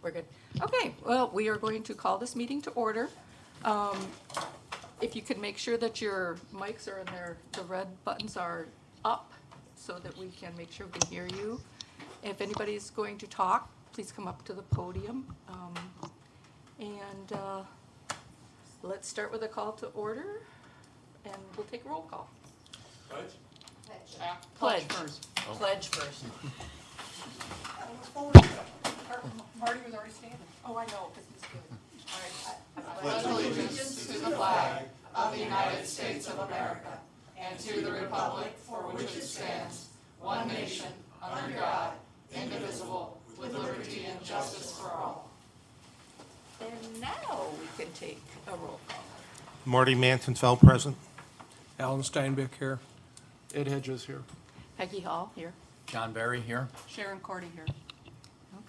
we're good. Okay, well, we are going to call this meeting to order. If you could make sure that your mics are in there, the red buttons are up so that we can make sure we can hear you. If anybody's going to talk, please come up to the podium. Let's start with a call to order, and we'll take a roll call. Pledge? Pledge. First. Oh. Pledge first. Marty was already standing. Oh, I know, because he's good. All right. Pledge allegiance to the flag of the United States of America and to the republic for which it stands, one nation, under God, indivisible, with liberty and justice for all. And now we can take a roll call. Marty Mantonfeld present. Alan Steinbeck here. Ed Hedges here. Peggy Hall here. John Barry here. Sharon Cordy here.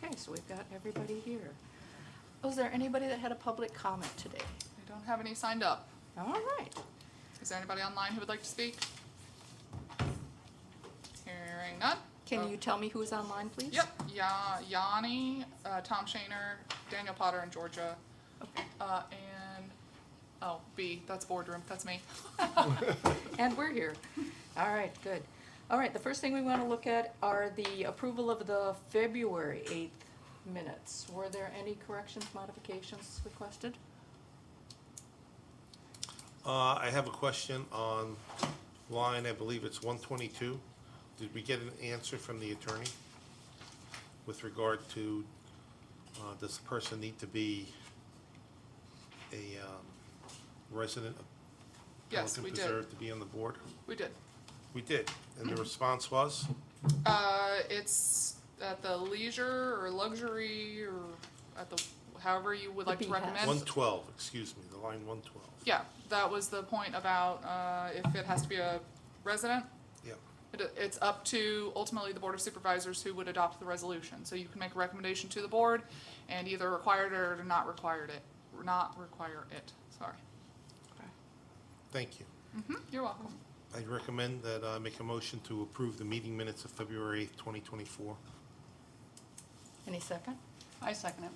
Okay, so we've got everybody here. Was there anybody that had a public comment today? I don't have any signed up. All right. Is there anybody online who would like to speak? Hearing none? Can you tell me who's online, please? Yep, Yanni, Tom Shaner, Daniel Potter, and Georgia. Okay. B, that's boardroom, that's me. And we're here. All right, good. All right, the first thing we want to look at are the approval of the February 8th minutes. Were there any corrections, modifications requested? I have a question on line, I believe it's 122. Did we get an answer from the attorney with regard to, does the person need to be a resident of Yes, Pelican we Preserve did. to be on the board? We did. We did, and the response was? It's at the leisure or luxury or at the, however you would The like to behest. recommend. 112, excuse me, the line 112. Yeah, that was the point about, if it has to be a resident. Yeah. It's up to ultimately the Board of Supervisors who would adopt the resolution. So you can make a recommendation to the board and either require it or not require it, sorry. Thank you. You're welcome. I recommend that I make a motion to approve the meeting minutes of February 8th, 2024. Any second? I second it.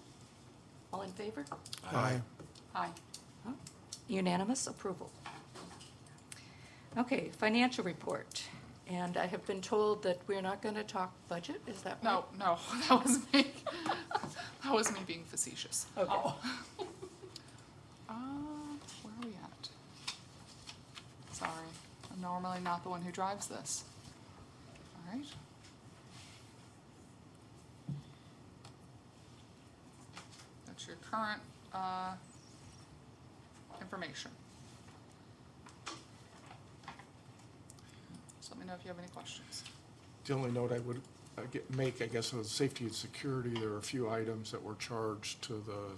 All in favor? Aye. Aye. Unanimous approval. Okay, financial report. And I have been told that we're not going to talk budget, is that right? No, that was me. That was me being facetious. Okay. Where are we at? Sorry, I'm normally not the one who drives this. All right. That's your current, information. So let me know if you have any questions. The only note I would make, I guess, was safety and security. There are a few items that were charged to the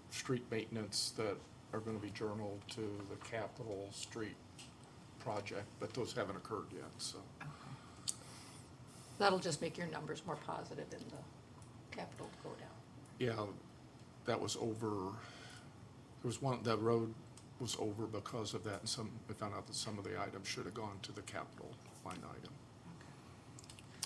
street maintenance that are going to be journaled to the Capitol Street project, but those haven't occurred yet, so. That'll just make your numbers more positive in the capital go down. Yeah, that was over, there was one, that road was over because of that, and we found out that some of the items should have gone to the capital line item.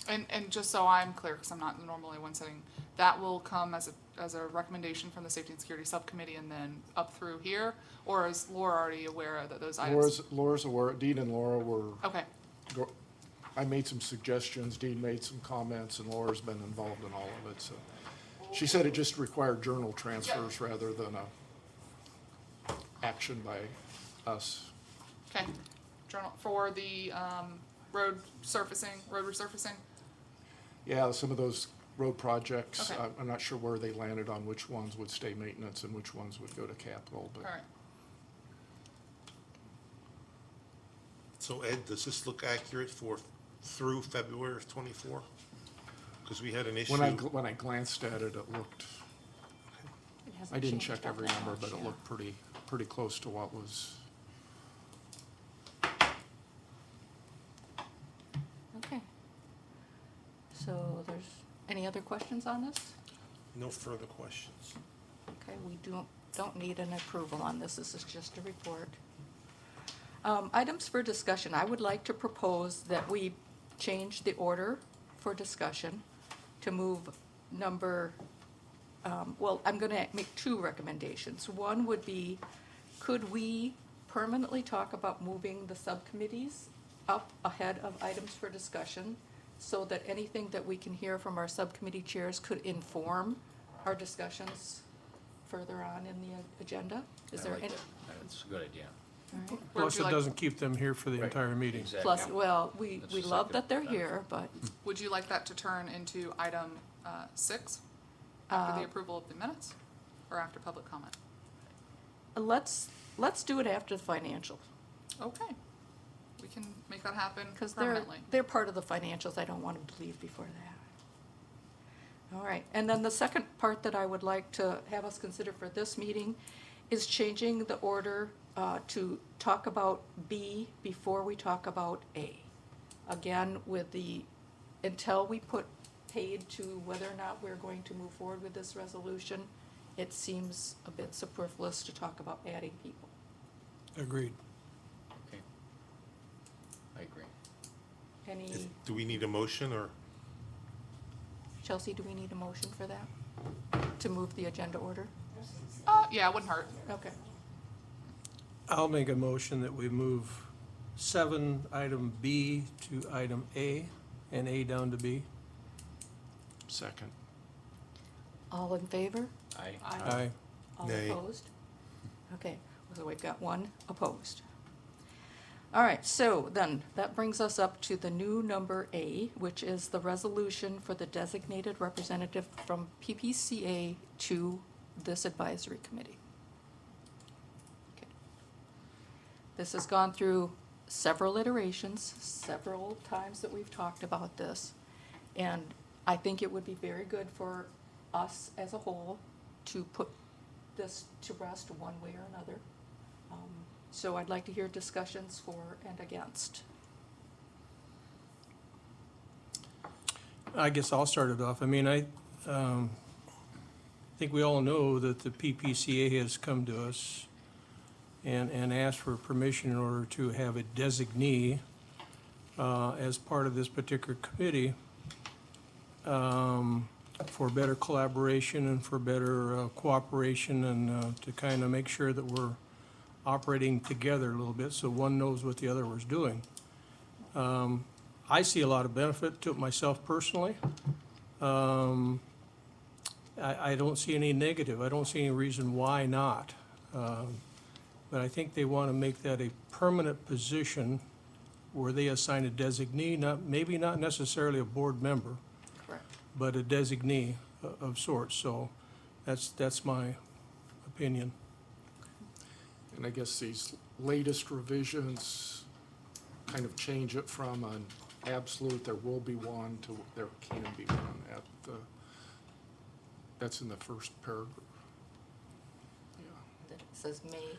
And just so I'm clear, because I'm not normally one sitting, that will come as a recommendation from the Safety and Security Subcommittee and then up through here? Or is Laura already aware that those items? Laura's aware, Dean and Laura were, Okay, I made some suggestions, Dean made some comments, and Laura's been involved in all of it, so. She said it just required journal transfers rather than a action by us. okay. Journal, for the, road resurfacing? Yeah, some of those road projects, Okay. I'm not sure where they landed on which ones would stay maintenance and which ones would go to capital, but. All right. So Ed, does this look accurate for through February of '24? Because we had an issue. When I glanced at it, it looked, It hasn't I didn't changed check all every that number, much, but it yeah. looked pretty close to what was. Okay. So there's, any other questions on this? No further questions. Okay, we don't need an approval on this. This is just a report. Items for discussion. I would like to propose that we change the order for discussion to move number well, I'm gonna make two recommendations. One would be, could we permanently talk about moving the subcommittees up ahead of items for discussion, so that anything that we can hear from our subcommittee chairs could inform our discussions further on in the agenda? Is there any? That's a good idea. All right. Where would Plus, you it like- doesn't keep them here for the Right. entire meeting. Exactly. Plus, well, we That's we the love second that they're benefit. here, but Would you like that to turn into item 6 after the approval of the minutes, or after public comment? let's do it after the financials. Okay, we can make that happen Because permanently. they're part of the financials, I don't want them to leave before that. All right, and then the second part that I would like to have us consider for this meeting is changing the order to talk about B before we talk about A. Again, with the, until we put paid to whether or not we're going to move forward with this resolution, it seems a bit superfluous to talk about adding people. Agreed. Okay. I agree. Any, Do we need a motion, or? Chelsea, do we need a motion for that? To move the agenda order? Yeah, it wouldn't hurt. Okay. I'll make a motion that we move 7, item B to item A, and A down to B. Second. All in favor? Aye. Aye. All Nay. opposed? Okay, so we've got one opposed. All right, so then, that brings us up to the new number A, which is the resolution for the designated representative from PPCA to this advisory committee. Okay. This has gone through several iterations, several times that we've talked about this, and I think it would be very good for us as a whole to put this to rest one way or another. So I'd like to hear discussions for and against. I guess I'll start it off. I mean, I think we all know that the PPCA has come to us and asked for permission in order to have a designee as part of this particular committee for better collaboration and for better cooperation and to kind of make sure that we're operating together a little bit so one knows what the other was doing. I see a lot of benefit to it myself personally. I don't see any negative. I don't see any reason why not. But I think they want to make that a permanent position where they assign a designee, maybe not necessarily a board member, Correct. but a designee of sorts. So that's my opinion. And I guess these latest revisions kind of change it from an absolute, there will be one, to there can be one at the, that's in the first paragraph. Yeah, That it says may.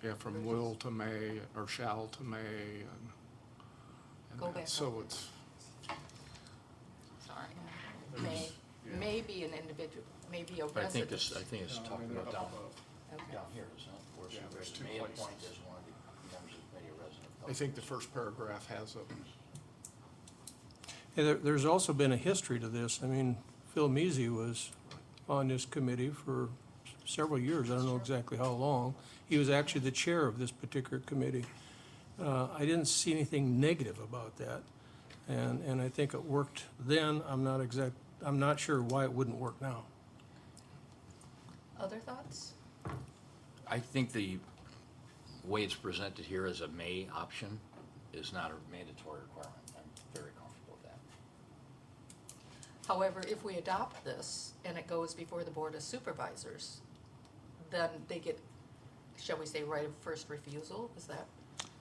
yeah, from will to may, or shall to may, and Go that. back So up. it's, Sorry. May be an individual, may be a But I think resident. it's talking about down Okay. here, isn't it? Where Yeah, there's she two may places. appoint as one of the members of the committee a resident. I think the first paragraph has a, There's also been a history to this. I mean, Phil Measy was on this committee for several years. I don't know exactly how long. He was actually the chair of this particular committee. I didn't see anything negative about that. And I think it worked then. I'm not sure why it wouldn't work now. Other thoughts? I think the way it's presented here as a may option is not a mandatory requirement. I'm very comfortable with that. However, if we adopt this and it goes before the Board of Supervisors, then they get, shall we say, right of first refusal? Is that?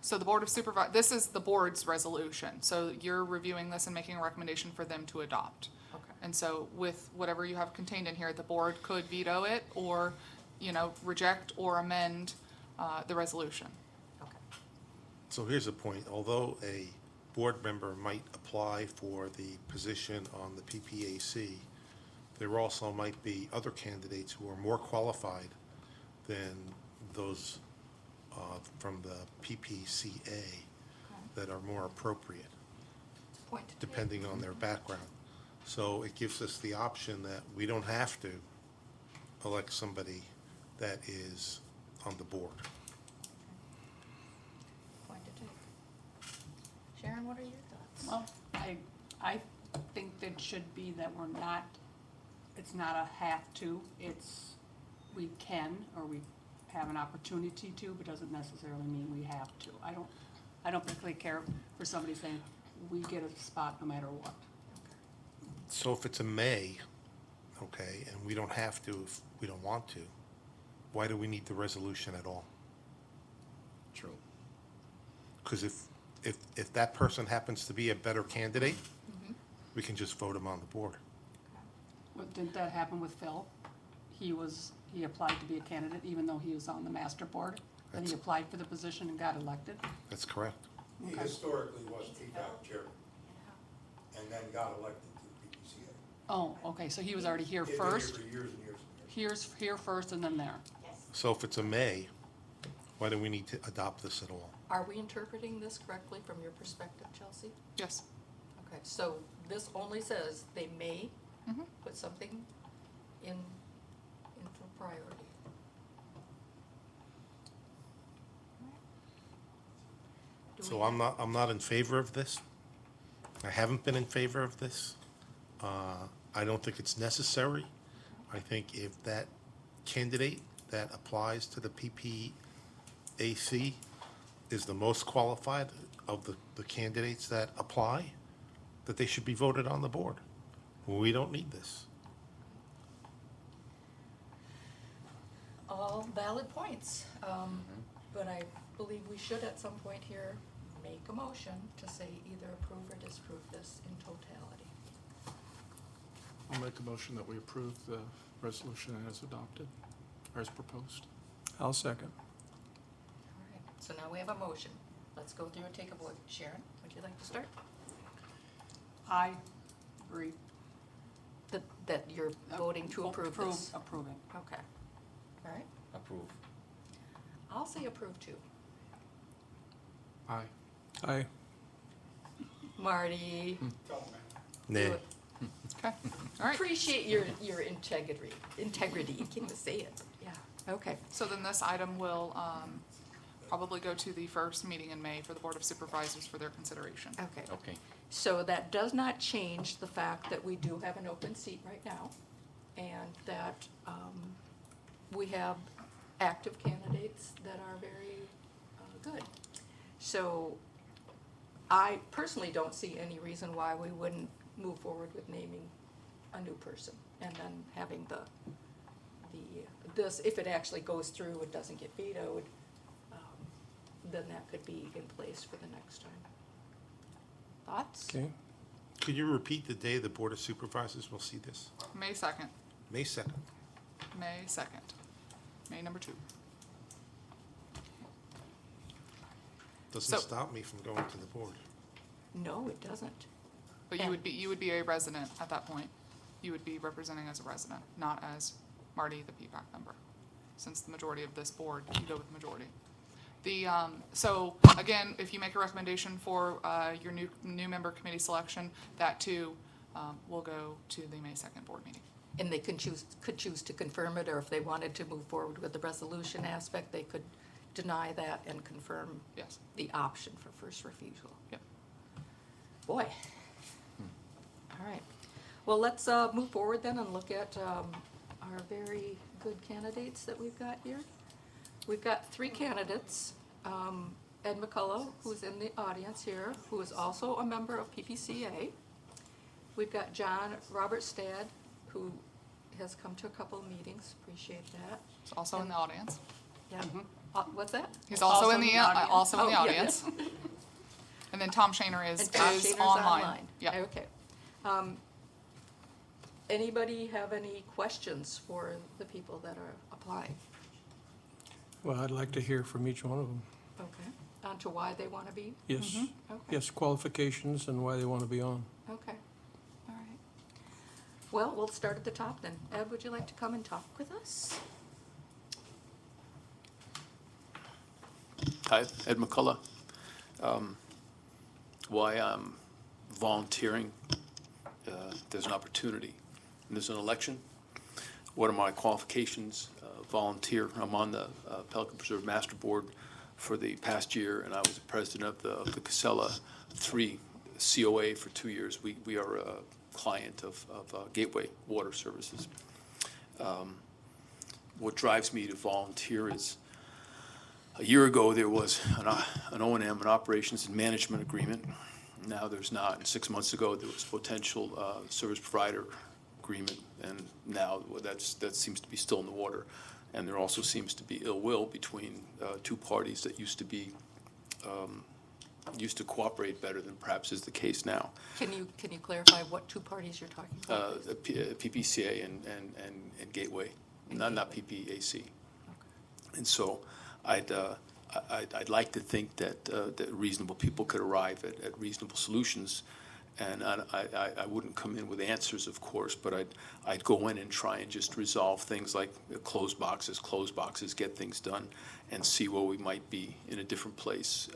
So the Board of this is the board's resolution, so you're reviewing this and making a recommendation for them to adopt. Okay. And so with whatever you have contained in here, the board could veto it or, reject or amend the resolution. Okay. So here's the point, although a board member might apply for the position on the PPAC, there also might be other candidates who are more qualified than those from the PPCA that are more appropriate, Point to take. depending on their background. So it gives us the option that we don't have to elect somebody that is on the board. Point to take. Sharon, what are your thoughts? Well, I think it should be that we're not, it's not a have to, it's we can, or we have an opportunity to, but doesn't necessarily mean we have to. I don't particularly care for somebody saying, we get a spot no matter what. So if it's a may, okay, and we don't have to if we don't want to, why do we need the resolution at all? True. Because if that person happens to be a better candidate, we can just vote him on the board. Well, didn't that happen with Phil? He applied to be a candidate even though he was on the master board, and he That's- applied for the position and got elected. That's correct. He Okay. historically was PPAC chairman, and then got elected to the PPCA. Oh, okay, so he was already here He'd been here first, for years and years and years. here first and then there. So if it's a may, why do we need to adopt this at all? Are we interpreting this correctly from your perspective, Chelsea? Yes. Okay, so this only says they may Mhm. put something in for priority. Do So we I'm not in favor of this. I haven't been in favor of this. I don't think it's necessary. I think if that candidate that applies to the PPAC is the most qualified of the candidates that apply, that they should be voted on the board. We don't need this. All valid points, but I believe we should at some point here make a motion to say either approve or disapprove this in totality. I'll make a motion that we approve the resolution as adopted, or as proposed. I'll second. All right, so now we have a motion. Let's go through and take a vote. Sharon, would you like to start? I agree. That you're voting to approve this? Approving. Okay, all right. Approve. I'll say approve too. Aye. Aye. Marty? Nay. do it. Okay. All right. Appreciate your integrity. Integrity, you can't even say it. Yeah, okay. So then this item will probably go to the first meeting in May for the Board of Supervisors for their consideration. Okay. Okay. So that does not change the fact that we do have an open seat right now, and that we have active candidates that are very good. So I personally don't see any reason why we wouldn't move forward with naming a new person, and then having this, if it actually goes through and doesn't get vetoed, then that could be in place for the next time. Thoughts? Okay. Could you repeat the day the Board of Supervisors will see this? May 2nd. May 2nd. May 2nd. May number 2. Doesn't So- stop me from going to the board. No, it doesn't. But Yeah. you would be a resident at that point. You would be representing as a resident, not as Marty, the PPAC member. Since the majority of this board, you go with the majority. So again, if you make a recommendation for your new member committee selection, that too will go to the May 2nd board meeting. And they could choose to confirm it, or if they wanted to move forward with the resolution aspect, they could deny that and confirm Yes. the option for first refusal. Yep. Boy. All right. Well, let's move forward then and look at our very good candidates that we've got here. We've got 3 candidates. Ed McCullough, who's in the audience here, who is also a member of PPCA. We've got John Robert Stad, who has come to a couple of meetings, appreciate that. He's also in the audience. Yeah. What's that? He's also in the audience. also in the Oh, yeah, audience. And then Tom Shaner is And Tom is Shaner's online. Yeah. Okay. Anybody have any questions for the people that are applying? Well, I'd like to hear from each one of them. Okay. On to why they want to be? Yes, Okay. yes, qualifications and why they want to be on. Okay. All right. Well, we'll start at the top then. Ed, would you like to come and talk with us? Hi, Ed McCullough. Why I'm volunteering, there's an opportunity, and there's an election. what are my qualifications? Volunteer. I'm on the Pelican Preserve Master Board for the past year, and I was the president of the Casella 3 COA for 2 years. We are a client of Gateway Water Services. What drives me to volunteer is a year ago there was an O&M, an operations and management agreement. Now there's not. And 6 months ago there was potential service provider agreement, and now that seems to be still in the water. And there also seems to be ill will between two parties that used to cooperate better than perhaps is the case now. Can you clarify what two parties you're talking about? PPCA and Gateway, not PPAC. And so I'd like to think that reasonable people could arrive at reasonable solutions. And I wouldn't come in with answers, of course, but I'd go in and try and just resolve things like close boxes, get things done, and see where we might be in a different place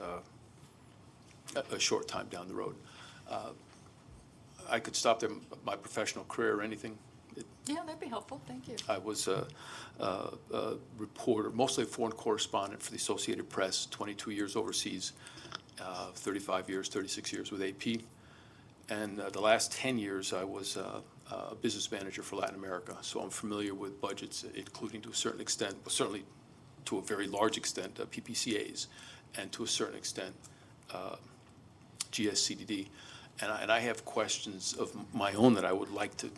a short time down the road. I could stop there, my professional career or anything. Yeah, that'd be helpful, thank you. I was a reporter, mostly a foreign correspondent for the Associated Press, 22 years overseas, 35 years, 36 years with AP. And the last 10 years, I was a business manager for Latin America. So I'm familiar with budgets, including to a certain extent, but certainly to a very large extent, PPCAs, and to a certain extent, GSCDD. And I have questions of my own that I would like to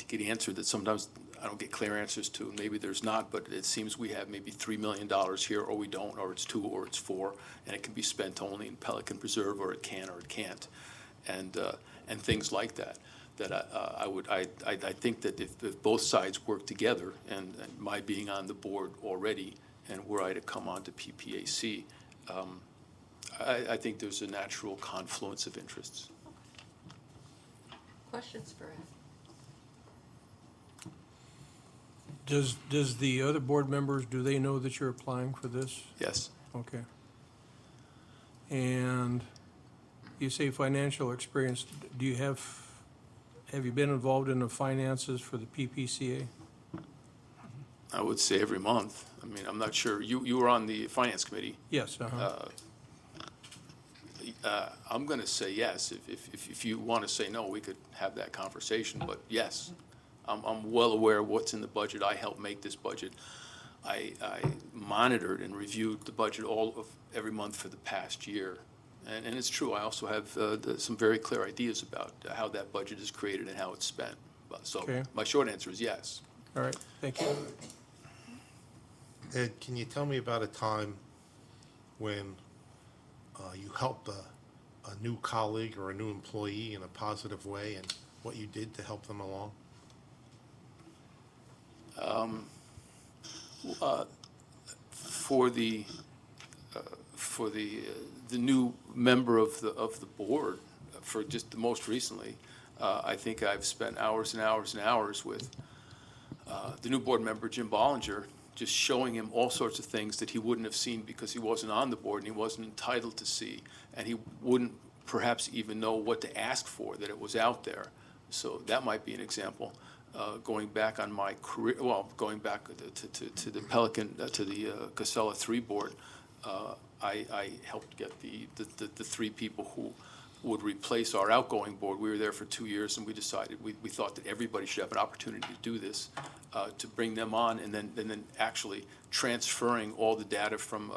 get answered that sometimes I don't get clear answers to. Maybe there's not, but it seems we have maybe $3 million here, or we don't, or it's 2, or it's 4, and it can be spent only in Pelican Preserve, or it can, or it can't. And things like that. I think that if both sides work together, and my being on the board already, and were I to come on to PPAC, I think there's a natural confluence of interests. Questions for Ed? Does the other board members, do they know that you're applying for this? Yes. Okay. And you say financial experience, do you have you been involved in the finances for the PPCA? I would say every month. I mean, I'm not sure. You were on the finance committee. Yes, I'm going to say yes. If you want to say no, we could have that conversation. But yes, I'm well aware of what's in the budget. I helped make this budget. I monitored and reviewed the budget every month for the past year. And it's true, I also have some very clear ideas about how that budget is created and how it's spent. So Okay. my short answer is yes. All right, thank you. Ed, can you tell me about a time when you helped a new colleague or a new employee in a positive way, and what you did to help them along? For the new member of the board, for just the most recently, I think I've spent hours and hours and hours with the new board member, Jim Bollinger, just showing him all sorts of things that he wouldn't have seen because he wasn't on the board and he wasn't entitled to see, and he wouldn't perhaps even know what to ask for, that it was out there. So that might be an example. Going back on my career, well, going back to the Pelican, to the Casella 3 board, I helped get the 3 people who would replace our outgoing board. We were there for 2 years, and we decided, we thought that everybody should have an opportunity to do this, to bring them on, and then actually transferring all the data from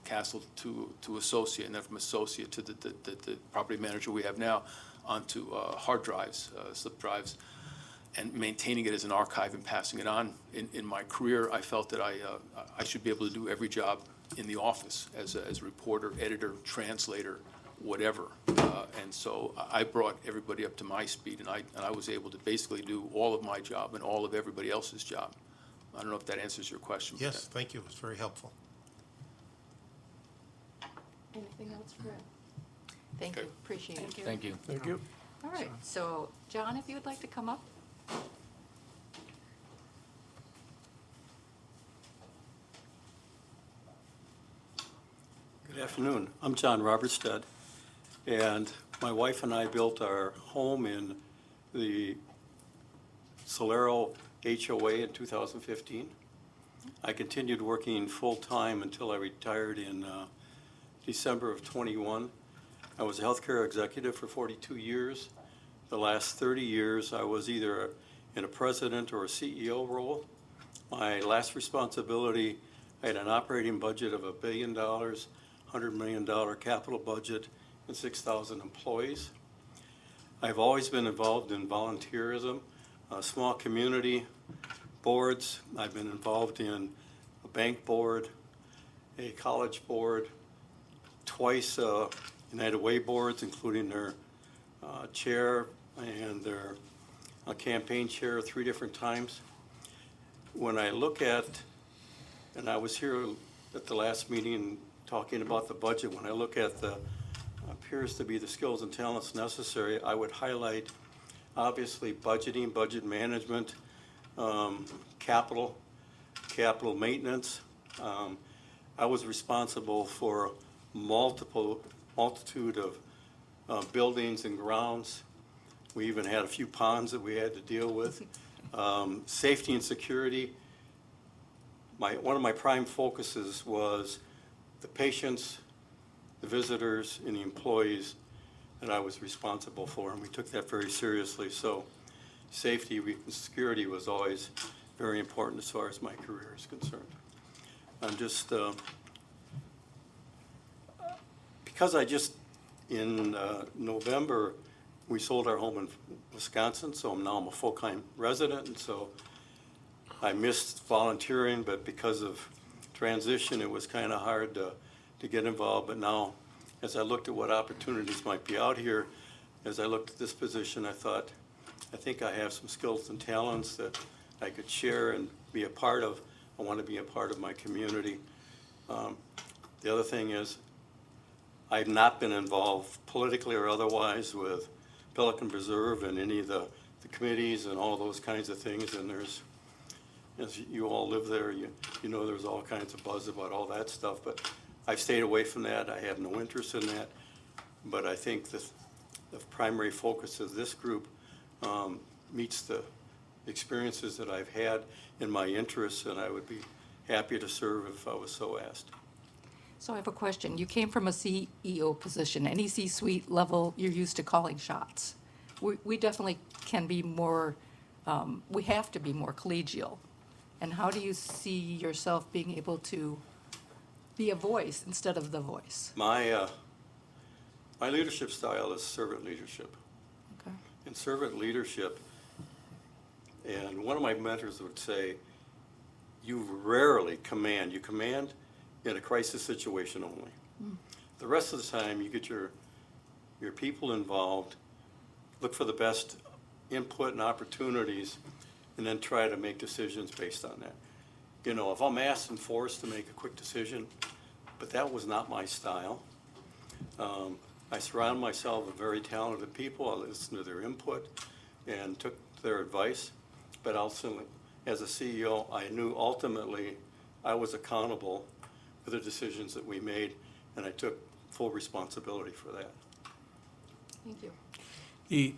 Castle to Associate, and then from Associate to the property manager we have now, onto hard drives, slip drives, and maintaining it as an archive and passing it on. In my career, I felt that I should be able to do every job in the office as a reporter, editor, translator, whatever. And so I brought everybody up to my speed, and I was able to basically do all of my job and all of everybody else's job. I don't know if that answers your question. Yes, thank you. It's very helpful. Anything else for Ed? Thank you, Okay. appreciate it. Thank you. Thank you. All right, so John, if you would like to come up. Good afternoon. I'm John Robertstead, and my wife and I built our home in the Solero HOA in 2015. I continued working full-time until I retired in December of '21. I was a healthcare executive for 42 years. The last 30 years, I was either in a president or a CEO role. My last responsibility, I had an operating budget of $1 billion, $100 million capital budget, and 6,000 employees. I've always been involved in volunteerism, small community boards. I've been involved in a bank board, a college board, twice United Way boards, including their chair and their campaign chair 3 different times. When I look at, and I was here at the last meeting talking about the budget, when I look at the appears to be the skills and talents necessary, I would highlight obviously budgeting, budget management, capital maintenance. I was responsible for multitude of buildings and grounds. We even had a few ponds that we had to deal with. Safety and security. One of my prime focuses was the patients, the visitors, and the employees that I was responsible for, and we took that very seriously. So safety and security was always very important as far as my career is concerned. I'm just, because in November, we sold our home in Wisconsin, so now I'm a full-time resident, and so I missed volunteering, but because of transition, it was kind of hard to get involved. But now, as I looked at what opportunities might be out here, as I looked at this position, I thought, I think I have some skills and talents that I could share and be a part of. I want to be a part of my community. The other thing is, I've not been involved politically or otherwise with Pelican Preserve and any of the committees and all those kinds of things. And there's, as you all live there, you know there's all kinds of buzz about all that stuff. But I've stayed away from that. I have no interest in that. But I think the primary focus of this group meets the experiences that I've had in my interests, and I would be happy to serve if I was so asked. So I have a question. You came from a CEO position. Any C-suite level, you're used to calling shots. We definitely can be more, we have to be more collegial. And how do you see yourself being able to be a voice instead of the voice? My leadership style is servant leadership. Okay. And servant leadership, and one of my mentors would say, you rarely command. You command in a crisis situation only. The rest of the time, you get your people involved, look for the best input and opportunities, and then try to make decisions based on that. You know, if I'm asked and forced to make a quick decision, but that was not my style. I surround myself with very talented people. I listened to their input and took their advice. But also, as a CEO, I knew ultimately I was accountable for the decisions that we made, and I took full responsibility for that. Thank you.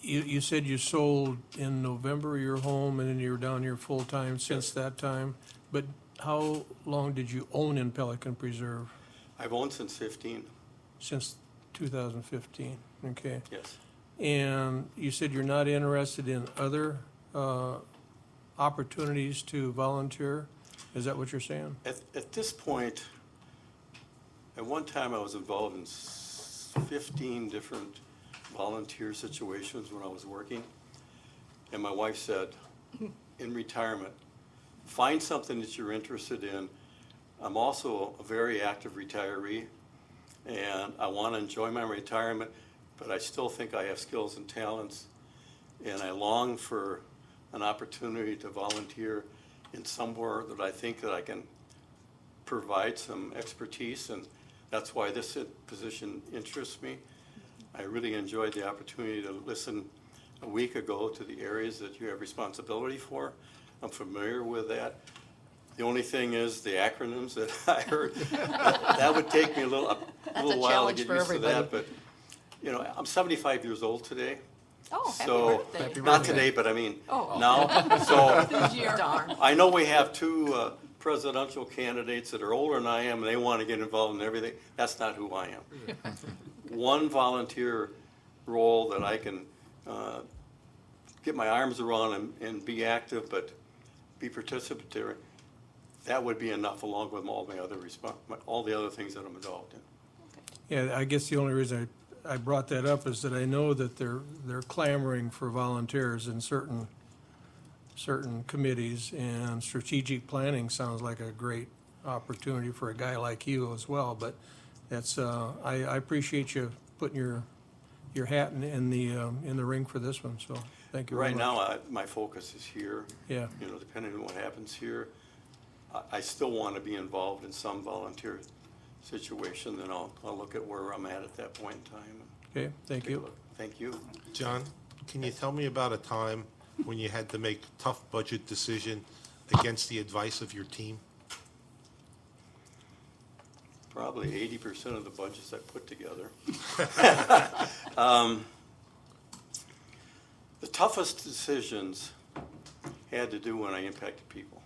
You said you sold in November your home, and then you were down here full-time since that time. But how long did you own in Pelican Preserve? I've owned since 15. Since 2015, okay. Yes. And you said you're not interested in other opportunities to volunteer? Is that what you're saying? At this point, at one time I was involved in 15 different volunteer situations when I was working. And my wife said, in retirement, find something that you're interested in. I'm also a very active retiree, and I want to enjoy my retirement, but I still think I have skills and talents, and I long for an opportunity to volunteer in somewhere that I think that I can provide some expertise, and that's why this position interests me. I really enjoyed the opportunity to listen a week ago to the areas that you have responsibility for. I'm familiar with that. The only thing is the acronyms that I heard. That would take me a little while to challenge get for used to everybody. that. But you know, I'm 75 years old today, Oh, happy So, birthday. not today, but I mean, Oh. now. So, This year. Darn. I know we have two presidential candidates that are older than I am, and they want to get involved in everything. That's not who I am. One volunteer role that I can get my arms around and be active, but be participatory, that would be enough, along with all the other all the other things that I'm involved in. Yeah, I guess the only reason I brought that up is that I know that they're clamoring for volunteers in certain committees, and strategic planning sounds like a great opportunity for a guy like you as well, but that's, I appreciate you putting your hat in the ring for this one, so thank you very Right much. now, my focus is here. Yeah. You know, depending on what happens here, I still want to be involved in some volunteer situation, then I'll look at where I'm at that point in time. Okay, thank Take a you. look. Thank you. John, can you tell me about a time when you had to make a tough budget decision against the advice of your team? Probably 80% of the budgets I put together. The toughest decisions had to do when I impacted people.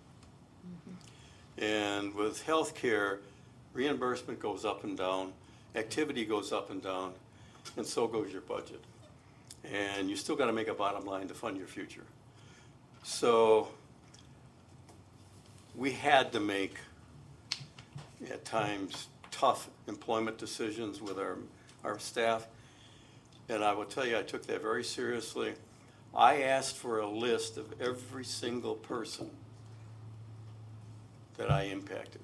And with healthcare, reimbursement goes up and down, activity goes up and down, and so goes your budget. And you still got to make a bottom line to fund your future. So we had to make, at times, tough employment decisions with our staff. And I will tell you, I took that very seriously. I asked for a list of every single person that I impacted.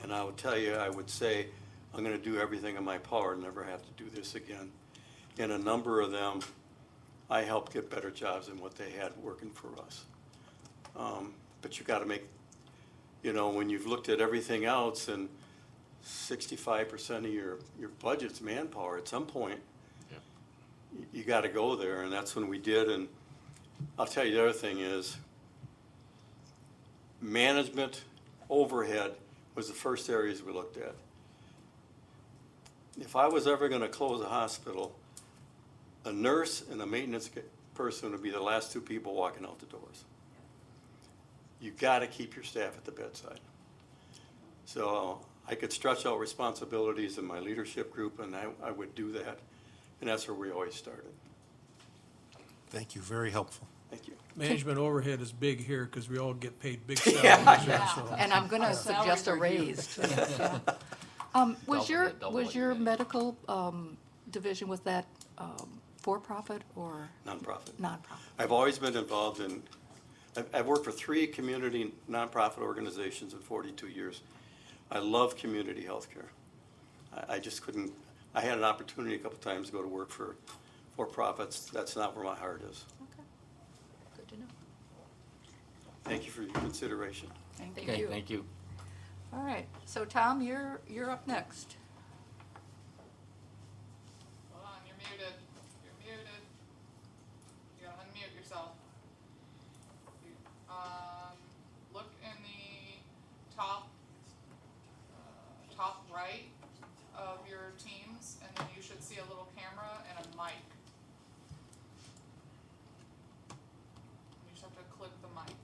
And I will tell you, I would say, I'm going to do everything in my power to never have to do this again. And a number of them, I helped get better jobs than what they had working for us. But you got to make, you know, when you've looked at everything else and 65% of your budget's manpower, at some point, you got to go there, and that's when we did. And I'll tell you, the other thing is management overhead was the first areas we looked at. If I was ever going to close a hospital, a nurse and a maintenance person would be the last two people walking out the doors. You got to keep your staff at the bedside. So I could stretch out responsibilities in my leadership group, and I would do that. And that's where we always started. Thank you, very helpful. Thank you. Management overhead is big here because we all get paid big salaries here, so. And I'm gonna suggest a raise. too. Yeah. Was Double what you your get. medical, division, was that, for-profit or Nonprofit. nonprofit? I've always been involved in, I've worked for 3 community nonprofit organizations in 42 years. I love community healthcare. I just couldn't, I had an opportunity a couple times to go to work for profits. That's not where my heart is. Okay, good to know. Thank you for your consideration. Thank Okay, you. thank you. All right, so Tom, you're up next. Hold on, you're muted. You're muted. You gotta unmute yourself. Look in the top right of your Teams, and then you should see a little camera and a mic. You just have to click the mic.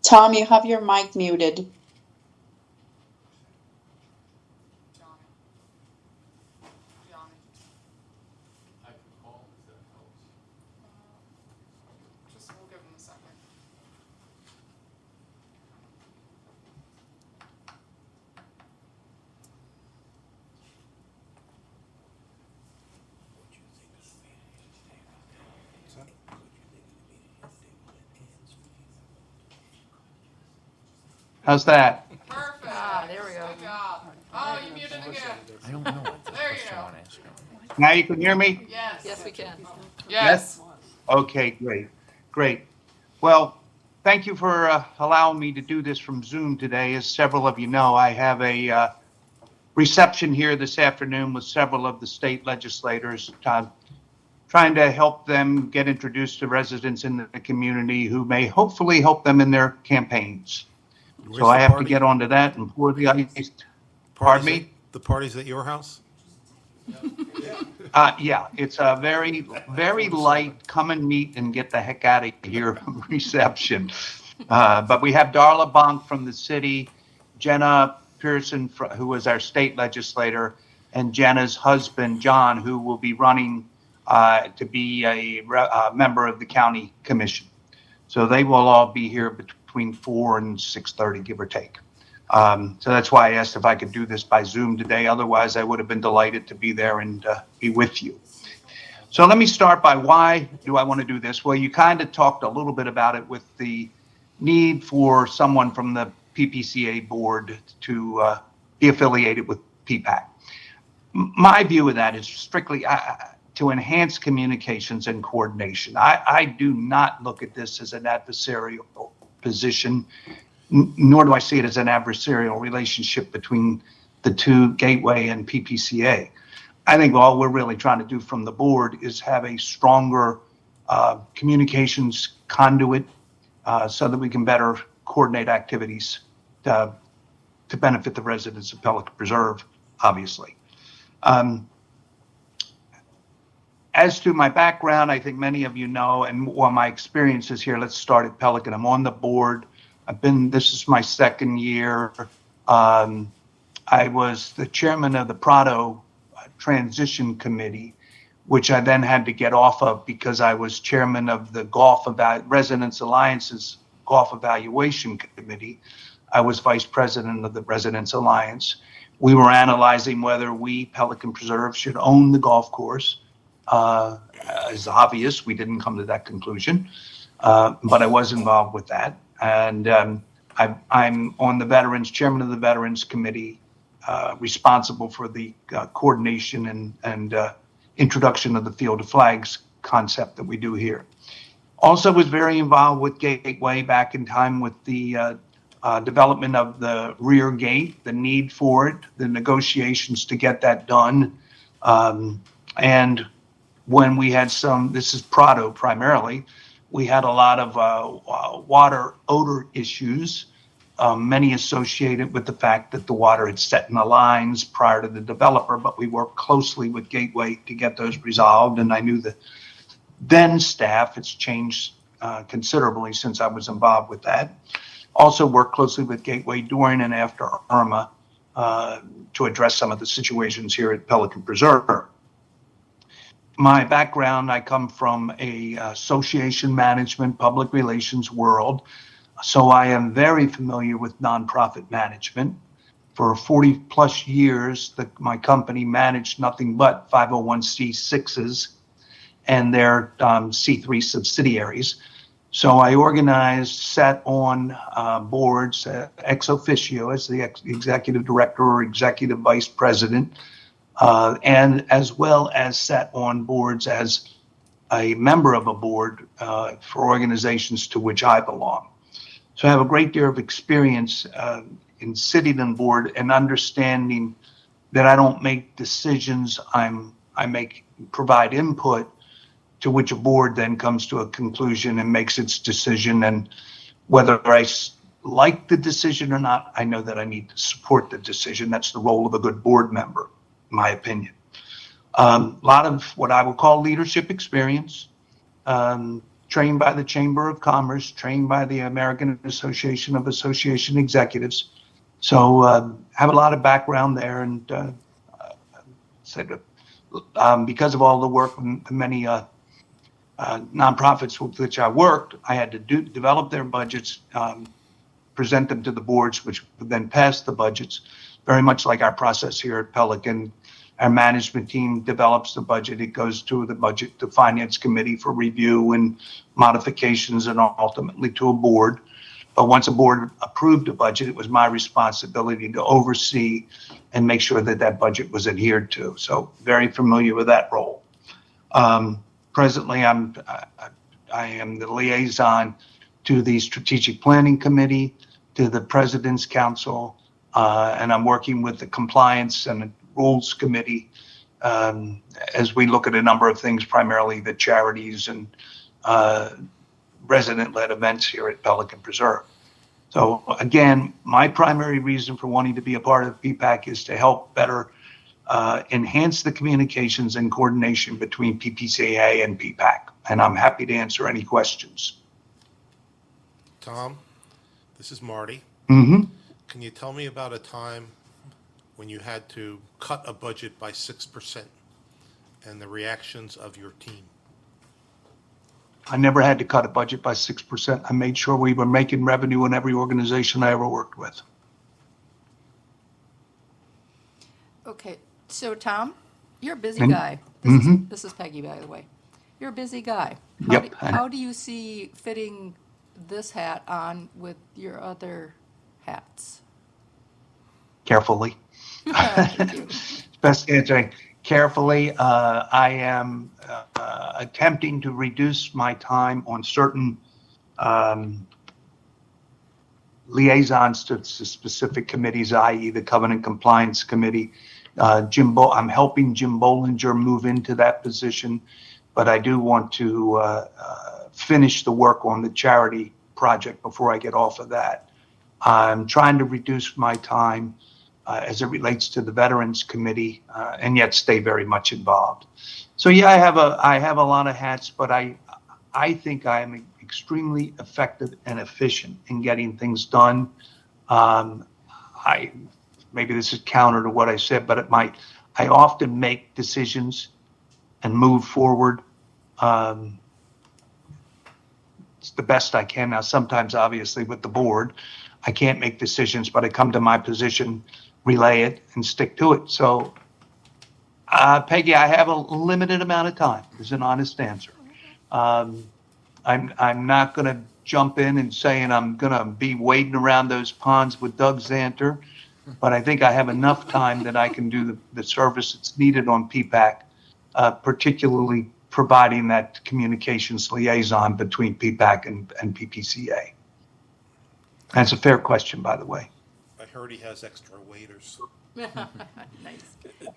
Tom, you have your mic muted. Johnny. Johnny. I can call if that helps. Just, we'll give him a second. How's that? Perfect. There we go. Good job. Oh, you muted again. I don't know what the There you question I go. want to ask him. Now you can hear me? Yes. Yes, we can. Yes. Okay, great, great. Well, thank you for allowing me to do this from Zoom today. As several of you know, I have a reception here this afternoon with several of the state legislators, trying to help them get introduced to residents in the community who may hopefully help them in their campaigns. Where's So I the have to party? get onto that and pour the ice. Party's Pardon at- me? The party's at your house? Yeah, it's a very, very light, come and meet and get the heck out of here reception. But we have Darla Bonk from the city, Jenna Pearson, who was our state legislator, and Jenna's husband, John, who will be running to be a member of the county commission. So they will all be here between 4 and 6:30, give or take. So that's why I asked if I could do this by Zoom today. Otherwise, I would have been delighted to be there and be with you. So let me start by why do I want to do this? Well, you kind of talked a little bit about it with the need for someone from the PPCA board to be affiliated with PPAC. My view of that is strictly to enhance communications and coordination. I do not look at this as an adversarial position, nor do I see it as an adversarial relationship between the two, Gateway and PPCA. I think all we're really trying to do from the board is have a stronger communications conduit so that we can better coordinate activities to benefit the residents of Pelican Preserve, obviously. As to my background, I think many of you know, and what my experiences here, let's start at Pelican. I'm on the board. This is my second year. I was the chairman of the Prado Transition Committee, which I then had to get off of because I was chairman of the Residents Alliance's Golf Evaluation Committee. I was vice president of the Residents Alliance. We were analyzing whether we, Pelican Preserve, should own the golf course. As obvious, we didn't come to that conclusion, but I was involved with that. And I'm on the chairman of the Veterans Committee, responsible for the coordination and introduction of the Field of Flags concept that we do here. Also was very involved with Gateway back in time with the development of the rear gate, the need for it, the negotiations to get that done. And when we had this is Prado primarily, we had a lot of water odor issues, many associated with the fact that the water had set in the lines prior to the developer, but we worked closely with Gateway to get those resolved. And I knew the then staff, it's changed considerably since I was involved with that. Also worked closely with Gateway during and after Irma to address some of the situations here at Pelican Preserve. My background, I come from a association management, public relations world, so I am very familiar with nonprofit management. For 40 plus years, my company managed nothing but 501c6s and their C3 subsidiaries. So I organized, sat on boards ex officio as the executive director or executive vice president, and as well as sat on boards as a member of a board for organizations to which I belong. So I have a great deal of experience in sitting on board and understanding that I don't make decisions, I provide input to which a board then comes to a conclusion and makes its decision. And whether I like the decision or not, I know that I need to support the decision. That's the role of a good board member, in my opinion. A lot of what I would call leadership experience, trained by the Chamber of Commerce, trained by the American Association of Association Executives. So have a lot of background there, and because of all the work with many nonprofits with which I worked, I had to develop their budgets, present them to the boards, which would then pass the budgets, very much like our process here at Pelican. Our management team develops the budget. It goes to the finance committee for review and modifications and ultimately to a board. But once a board approved a budget, it was my responsibility to oversee and make sure that that budget was adhered to. So very familiar with that role. Presently, I am the liaison to the Strategic Planning Committee, to the President's Council, and I'm working with the Compliance and Rules Committee as we look at a number of things, primarily the charities and resident-led events here at Pelican Preserve. So again, my primary reason for wanting to be a part of PPAC is to help better enhance the communications and coordination between PPCA and PPAC. And I'm happy to answer any questions. Tom, this is Marty. Mm-hmm. Can you tell me about a time when you had to cut a budget by 6% and the reactions of your team? I never had to cut a budget by 6%. I made sure we were making revenue in every organization I ever worked with. Okay, so Tom, you're a busy And- guy. This is Peggy, by the way. You're a busy guy. Yep. How do you see fitting this hat on with your other hats? Carefully. Thank you. Best answering carefully. I am attempting to reduce my time on certain liaisons to specific committees, i.e. the Covenant Compliance Committee. I'm helping Jim Bollinger move into that position, but I do want to finish the work on the charity project before I get off of that. I'm trying to reduce my time as it relates to the Veterans Committee, and yet stay very much involved. So yeah, I have a lot of hats, but I think I am extremely effective and efficient in getting things done. Maybe this is counter to what I said, but I often make decisions and move forward. It's the best I can. Now, sometimes, obviously, with the board, I can't make decisions, but I come to my position, relay it, and stick to it. So, Peggy, I have a limited amount of time, is an honest answer. I'm not going to jump in and saying I'm going to be wading around those ponds with Doug Zanter, but I think I have enough time that I can do the service that's needed on PPAC, particularly providing that communications liaison between PPAC and PPCA. That's a fair question, by the way. I heard he has extra waiters. Nice.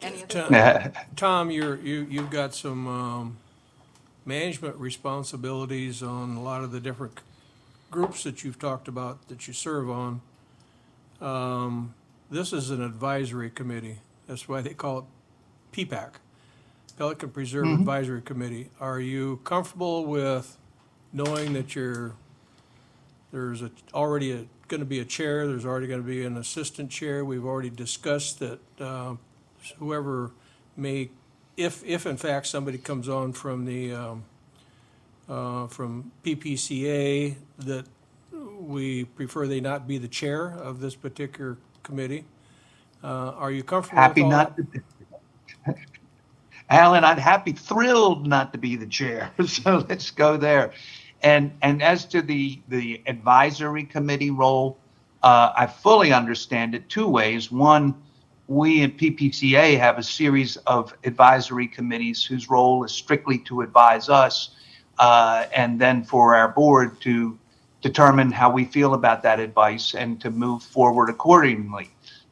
Any other? Tom, you've got some management responsibilities on a lot of the different groups that you've talked about that you serve on. This is an advisory committee. That's why they call it PPAC, Pelican Preserve Advisory Committee. Are you comfortable with knowing that there's already going to be a chair, there's already going to be an assistant chair? We've already discussed that whoever may, if in fact somebody comes on from from PPCA, that we prefer they not be the chair of this particular committee. Are you comfortable Happy with all not that? to. Alan, thrilled not to be the chair. So let's go there. And as to the advisory committee role, I fully understand it two ways. One, we at PPCA have a series of advisory committees whose role is strictly to advise us, and then for our board to determine how we feel about that advice and to move forward accordingly.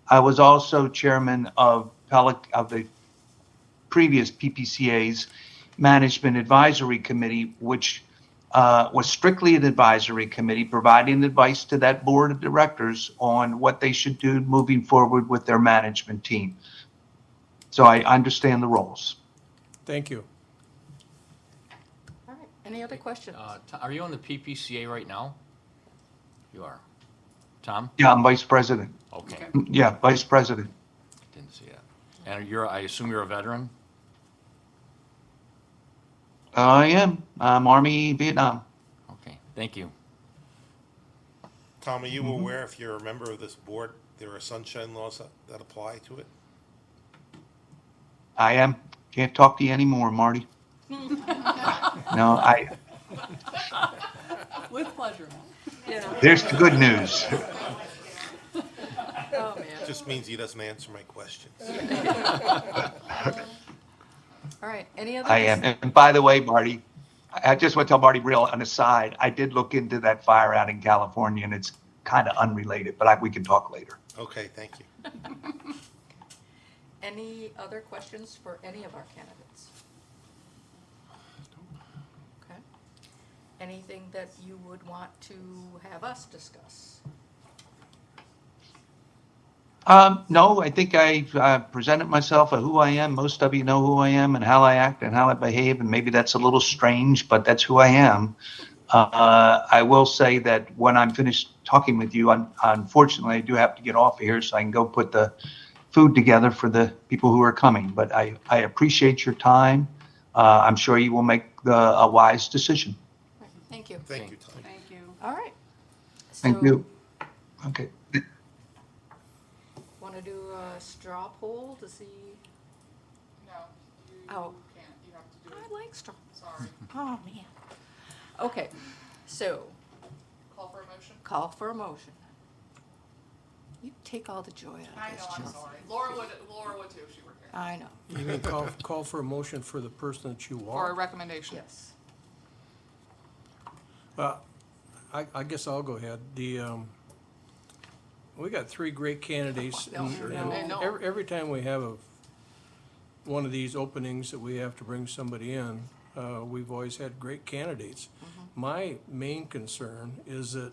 I was also chairman of the previous PPCA's Management Advisory Committee, which was strictly an advisory committee providing advice to that board of directors on what they should do moving forward with their management team. So I understand the roles. Thank you. All right, any other questions? Are you on the PPCA right now? You are. Tom? Yeah, I'm vice president. Okay, Yeah, vice president. didn't see that. And I assume you're a veteran? I am. I'm Army Vietnam. Okay, thank you. Tom, are you aware, if you're a member of this board, there are sunshine laws that apply to it? I am. Can't talk to you anymore, Marty. No, With pleasure. Yeah. there's the good news. Oh, man. Just means he doesn't answer my questions. All right, any other? I am. And by the way, Marty, I just want to tell Marty real on the side, I did look into that fire out in California, and it's kind of unrelated, but we can talk later. Okay, thank you. Any other questions for any of our candidates? Okay. Anything that you would want to have us discuss? No, I think I presented myself of who I am. Most of you know who I am and how I act and how I behave, and maybe that's a little strange, but that's who I am. I will say that when I'm finished talking with you, unfortunately, I do have to get off of here so I can go put the food together for the people who are coming. But I appreciate your time. I'm sure you will make a wise decision. Right, thank you. Thank you, Tom. Thank you. All right. Thank you. Okay. Want to do a straw poll to see? No, you Oh. can't, you have to do I it, like straw. sorry. Oh, man. Okay, so Call for a motion? call for a motion. You take all the joy out I of this, know, I'm Chelsea. sorry. Laura would too if she were here. I know, You mean call for a motion for the person that you For a want? recommendation. yes. I guess I'll go ahead. We got three great candidates. No, and- no. and No. Every time we have one of these openings that we have to bring somebody in, we've always had great candidates. My main concern is that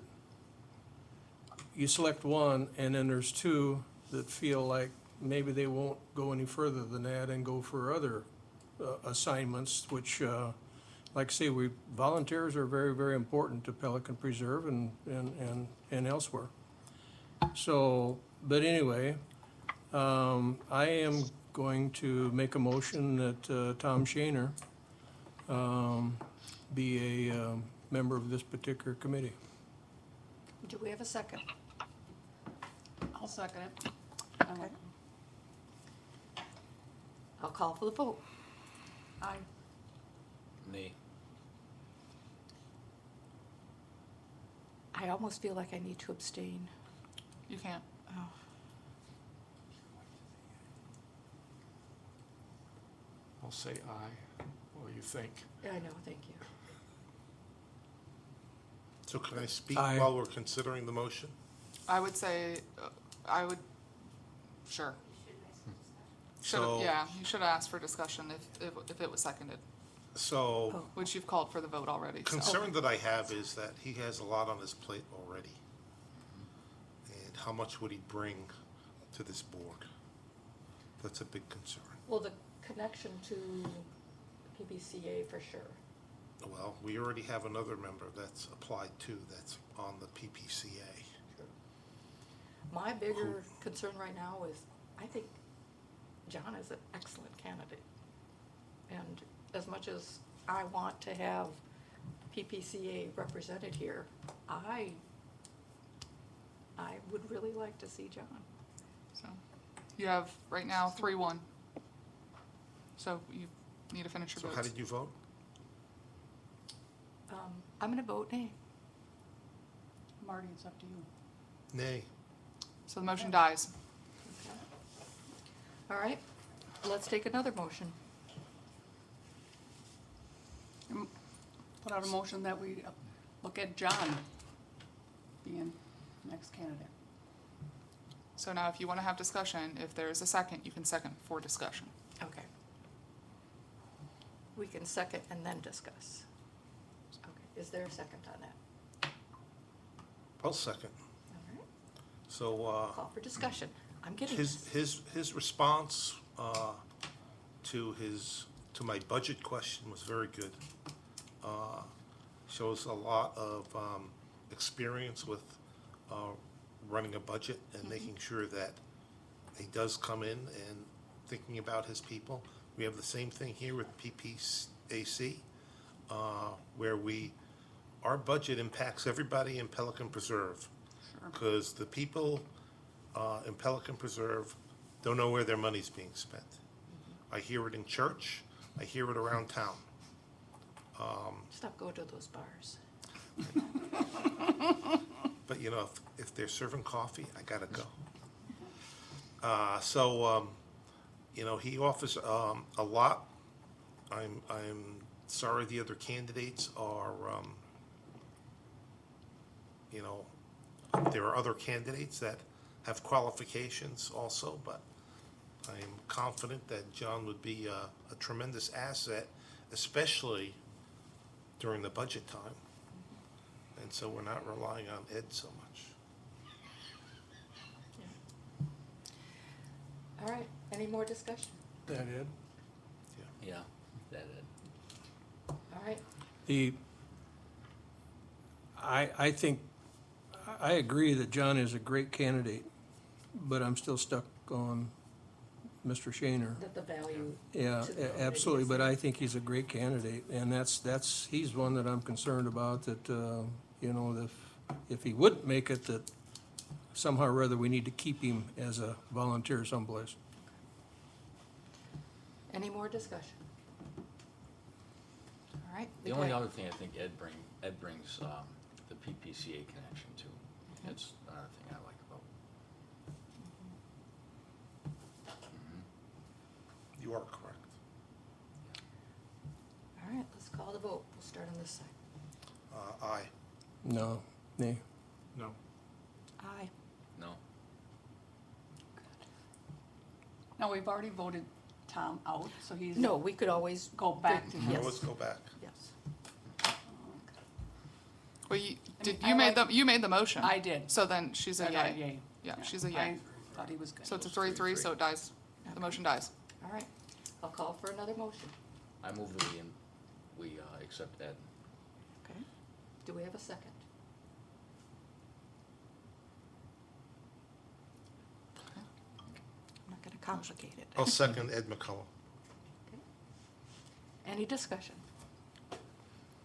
you select one and then there's two that feel like maybe they won't go any further than that and go for other assignments, which, like I say, volunteers are very, very important to Pelican Preserve and elsewhere. So, but anyway, I am going to make a motion that Tom Shaner be a member of this particular committee. Do we have a second? I'll second it. Okay. I'll call for the vote. Aye. Nay. I almost feel like I need to abstain. You can't. Oh, I'll say aye. What do you think? I know, thank you. So can I speak Aye. while we're considering the motion? I would say, sure. So- Yeah, you should have asked for discussion if it was seconded, So, Oh. which you've called for the vote already, so. concern that I have is that he has a lot on his plate already. And how much would he bring to this board? That's a big concern. Well, the connection to PBCA for sure. Well, we already have another member that's applied too, that's on the PPCA. My bigger concern right now is, I think John is an excellent candidate. And as much as I want to have PPCA represented here, I would really like to see John. So, you have, right now, 3-1. So you need to finish your So votes. how did you vote? I'm gonna vote nay. Marty, it's up to you. Nay. So the motion dies. All right, let's take another motion. Put out a motion that we look at John being next candidate. So now if you want to have discussion, if there is a second, you can second for discussion. Okay. We can second and then discuss. Okay, is there a second on that? I'll second. All right, So, call for discussion. I'm getting his, this. his response, to my budget question was very good. Shows a lot of, experience with, running a budget and making sure that he does come in and thinking about his people. We have the same thing here with PPAC, where our budget impacts everybody in Pelican Preserve. Because the people in Pelican Preserve don't know where their money's being spent. I hear it in church, I hear it around town. Stop going to those bars. But you know, if they're serving coffee, I gotta go. So, you know, he offers a lot. I'm sorry the other candidates are, you know, there are other candidates that have qualifications also, but I am confident that John would be a tremendous asset, especially during the budget time. And so we're not relying on Ed so much. All right, any more discussion? That Ed? Yeah, that it. All right, I think, I agree that John is a great candidate, but I'm still stuck on Mr. Shaner. that the value. Yeah, to the community absolutely, is but there. I think he's a great candidate, and he's one that I'm concerned about, that, you know, if he wouldn't make it, that somehow or other we need to keep him as a volunteer someplace. Any more discussion? All right. The only other thing I think Ed brings, the PPCA connection too. That's another thing I like about. You are correct. All right, let's call the vote. We'll start on this side. Aye. No, nay. No. Aye. No, Now, we've already voted Tom out, so he's. No, we could always. Go back to him. Yes, Let's go back. yes. Well, I you made the motion. I did. So then she's a I got a yay. yay. Yeah, she's a I yay. thought he was good. So it's a 3-3, so it dies. The motion dies. All right, I'll call for another motion. I move that we accept Ed. Okay. Do we have a second? I'm not gonna complicate it. I'll second Ed McCullough. Any discussion?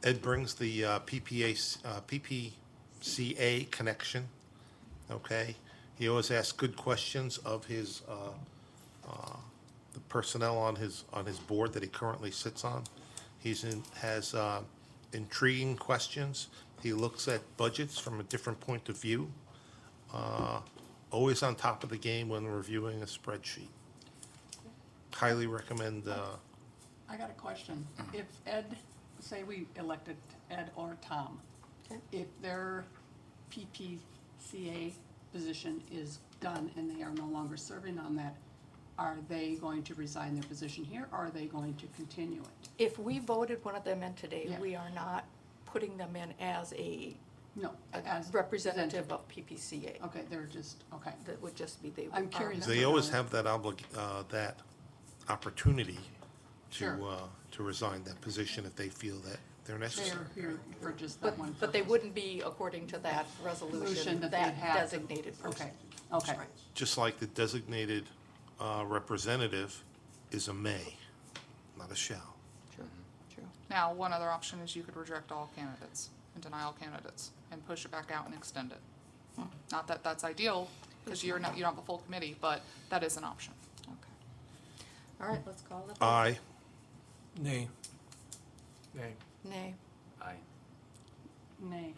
Ed brings the PPCA connection, okay? He always asks good questions of his, the personnel on his board that he currently sits on. Has intriguing questions. He looks at budgets from a different point of view. Always on top of the game when reviewing a spreadsheet. Highly recommend, I got a question. If Ed, say we elected Ed or Tom, Okay. if their PPCA position is done and they are no longer serving on that, are they going to resign their position here, or are they going to continue it? If we voted one of them in today, Yeah. we are not putting them in as a No, as representative of PPCA. Okay, they're just, okay. That would just be, they. I'm are curious. they always have that that opportunity Sure. to resign that position if they feel that they're necessary. They're here for just But, that one but they purpose. wouldn't be according to that resolution, Resolution that that they'd have to- designated person. Okay, okay. Right. Just like the designated representative is a may, not a shall. True, true. Now, one other option is you could reject all candidates and deny all candidates and push it back out and extend it. Not that that's ideal, because you don't have a full committee, but that is an option. Okay. All right, let's call it. Aye. Nay. Nay. Nay. Aye. Nay.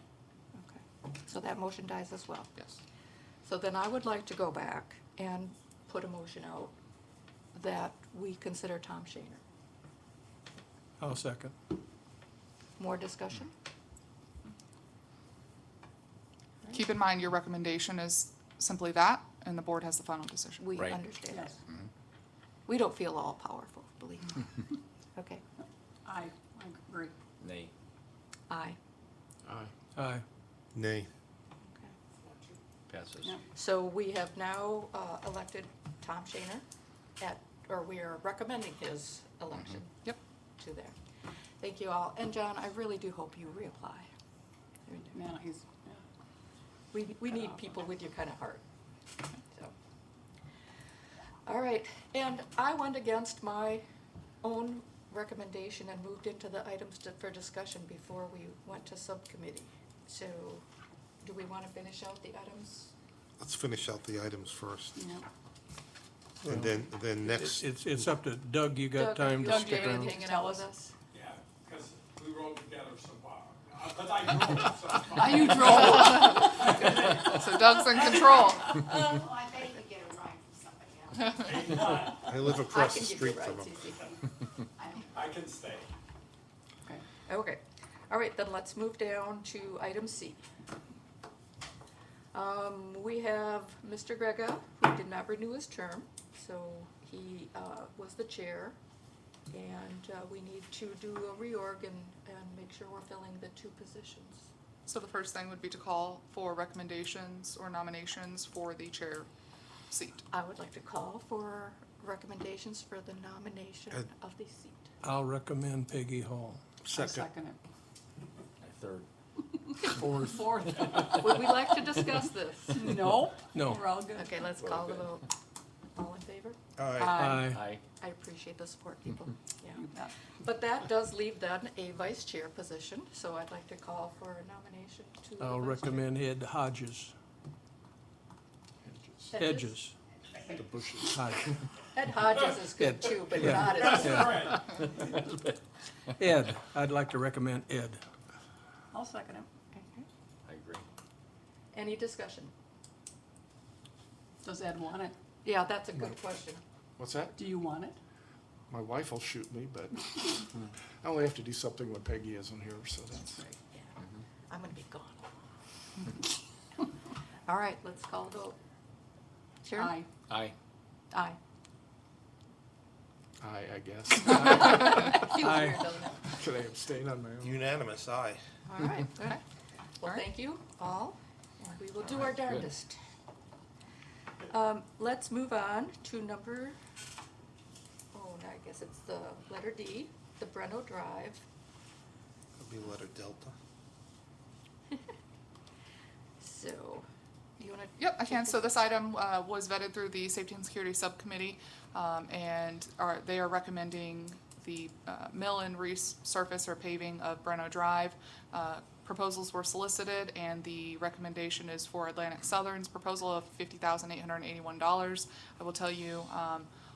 Okay. So that motion dies as well. Yes. So then I would like to go back and put a motion out that we consider Tom Shaner. I'll second. More discussion? Keep in mind, your recommendation is simply that, and the board has the final decision. We Right. understand that. Yes, We don't feel all powerful, believe me. Okay. I agree. Nay. Aye. Aye. Aye. Nay. Okay. Passes. Yeah. So we have now elected Tom Shaner or we are recommending his election Yep. to there. Thank you all. And John, I really do hope you reapply. I really do. Yeah, he's, yeah. We need people with your kind of heart. So. All right, and I went against my own recommendation and moved into the items for discussion before we went to subcommittee. So, do we want to finish out the items? Let's finish out the items first. Yeah. And then next, It's up to Doug, you got Doug, time to Doug, stick you around? hanging out with us? Yeah, because we rode together so far. But I drove, so it's fine. You drove. So Doug's in control. Well, I bet you could get a ride from somebody else. I live I across the can give you street from rides, him. easy. I can stay. Okay. Okay, all right, then let's move down to item C. We have Mr. Grega, who did not renew his term, so he was the chair. And we need to do a reorg and make sure we're filling the two positions. So the first thing would be to call for recommendations or nominations for the chair seat. I would like to call for recommendations for the nomination Ed. of the seat. I'll recommend Peggy Hall. Second. I third. Fourth. Would we like to discuss this? No? No. We're all good. Okay, let's call the vote. All in favor? All right. Aye. Aye. I appreciate the support, people. Yeah. You bet. But that does leave then a vice chair position, so I'd like to call for a nomination to the I'll vice chair. recommend Ed Hodges. Hedges. The bushes. Hodges. Ed Hodges is good Ed. too, but Yeah. not as. Yeah. Ed, I'd like to recommend Ed. I'll second it. I agree. Any discussion? Does Ed want it? Yeah, that's a good question. What's that? Do you want it? My wife will shoot me, but I only have to do something when Peggy isn't here, so that's. Yeah, I'm gonna be gone. All right, let's call the vote. Sharon? Aye. Aye. Aye. I guess. Feels Aye. weird, doesn't it? Can I abstain on my own? Unanimous, aye. All right, good. Well, All right. thank you all, and we will do All our right, good. darndest. Let's move on to number, I guess it's the letter D, the Breno Drive. It'll be letter delta. So, you wanna? Yep, I can. So this item was vetted through the Safety and Security Subcommittee, and they are recommending the mill and resurface or paving of Breno Drive. Proposals were solicited, and the recommendation is for Atlantic Southern's proposal of $50,881. I will tell you,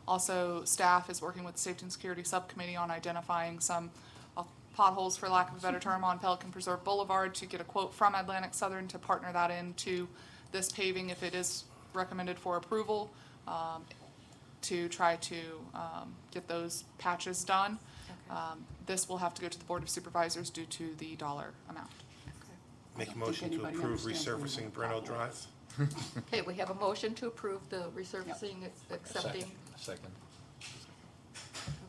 also, staff is working with the Safety and Security Subcommittee on identifying some potholes, for lack of a better term, on Pelican Preserve Boulevard to get a quote from Atlantic Southern to partner that into this paving if it is recommended for approval, to try to get those patches done. Okay. This will have to go to the Board of Supervisors due to the dollar amount. Make a don't think motion to anybody approve understands resurfacing what Breno a Drive. Okay, we have a motion to approve the resurfacing, accepting. Second.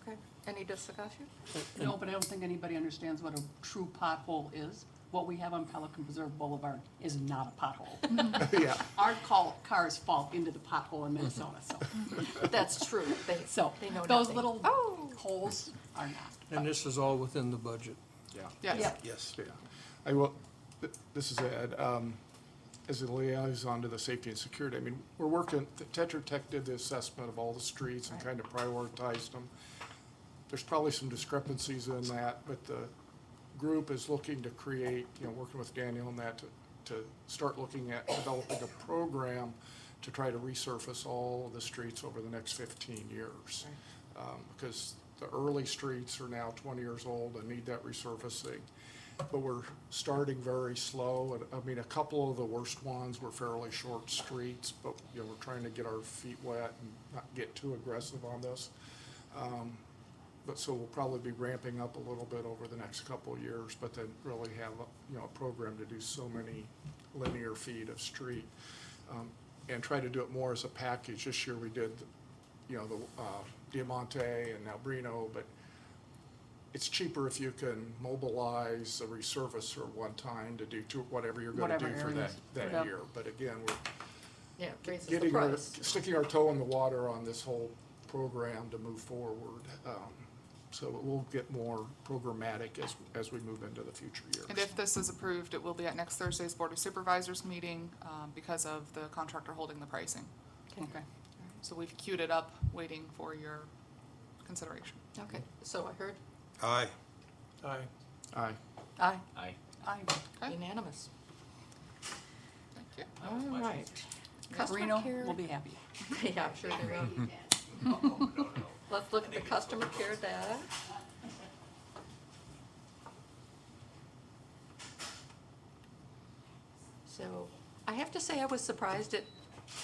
Okay, any discussion? No, but I don't think anybody understands what a true pothole is. What we have on Pelican Preserve Boulevard is not a pothole. Yeah. Our cars fall into the pothole in Minnesota, so. That's true, So, they know those nothing. little Oh. holes are not. And this is all within the budget. Yeah. Yes. Yep. Yes. Yeah. I will, this is Ed, as a liaison to the safety and security, I mean, we're working, Tetra Tech did the assessment of all the streets and kind of prioritized them. There's probably some discrepancies in that, but the group is looking to create, working with Daniel on that, to start looking at developing a program to try to resurface all of the streets over the next 15 years. Because the early streets are now 20 years old and need that resurfacing. But we're starting very slow, and I mean, a couple of the worst ones were fairly short streets, but, we're trying to get our feet wet and not get too aggressive on this. But so we'll probably be ramping up a little bit over the next couple of years, but then really have, a program to do so many linear feet of street. And try to do it more as a package. This year we did, the Diamante and now Breno, but it's cheaper if you can mobilize a resurfacer one time to do whatever you're gonna do Whatever for that, areas. that Yep. year. But again, we're Yeah, it raises the getting price. sticking our toe in the water on this whole program to move forward. So it will get more programmatic as we move into the future years. And if this is approved, it will be at next Thursday's Board of Supervisors meeting, because of the contractor holding the pricing. Okay. So we've queued it up, waiting for your consideration. Okay, so I heard Aye. Aye. Aye. aye, Aye. Aye. Okay, unanimous. thank you. All right. Customer Reno care- will be happy. Yeah, I'm sure they will. Let's look at the customer care data. So, I have to say I was surprised at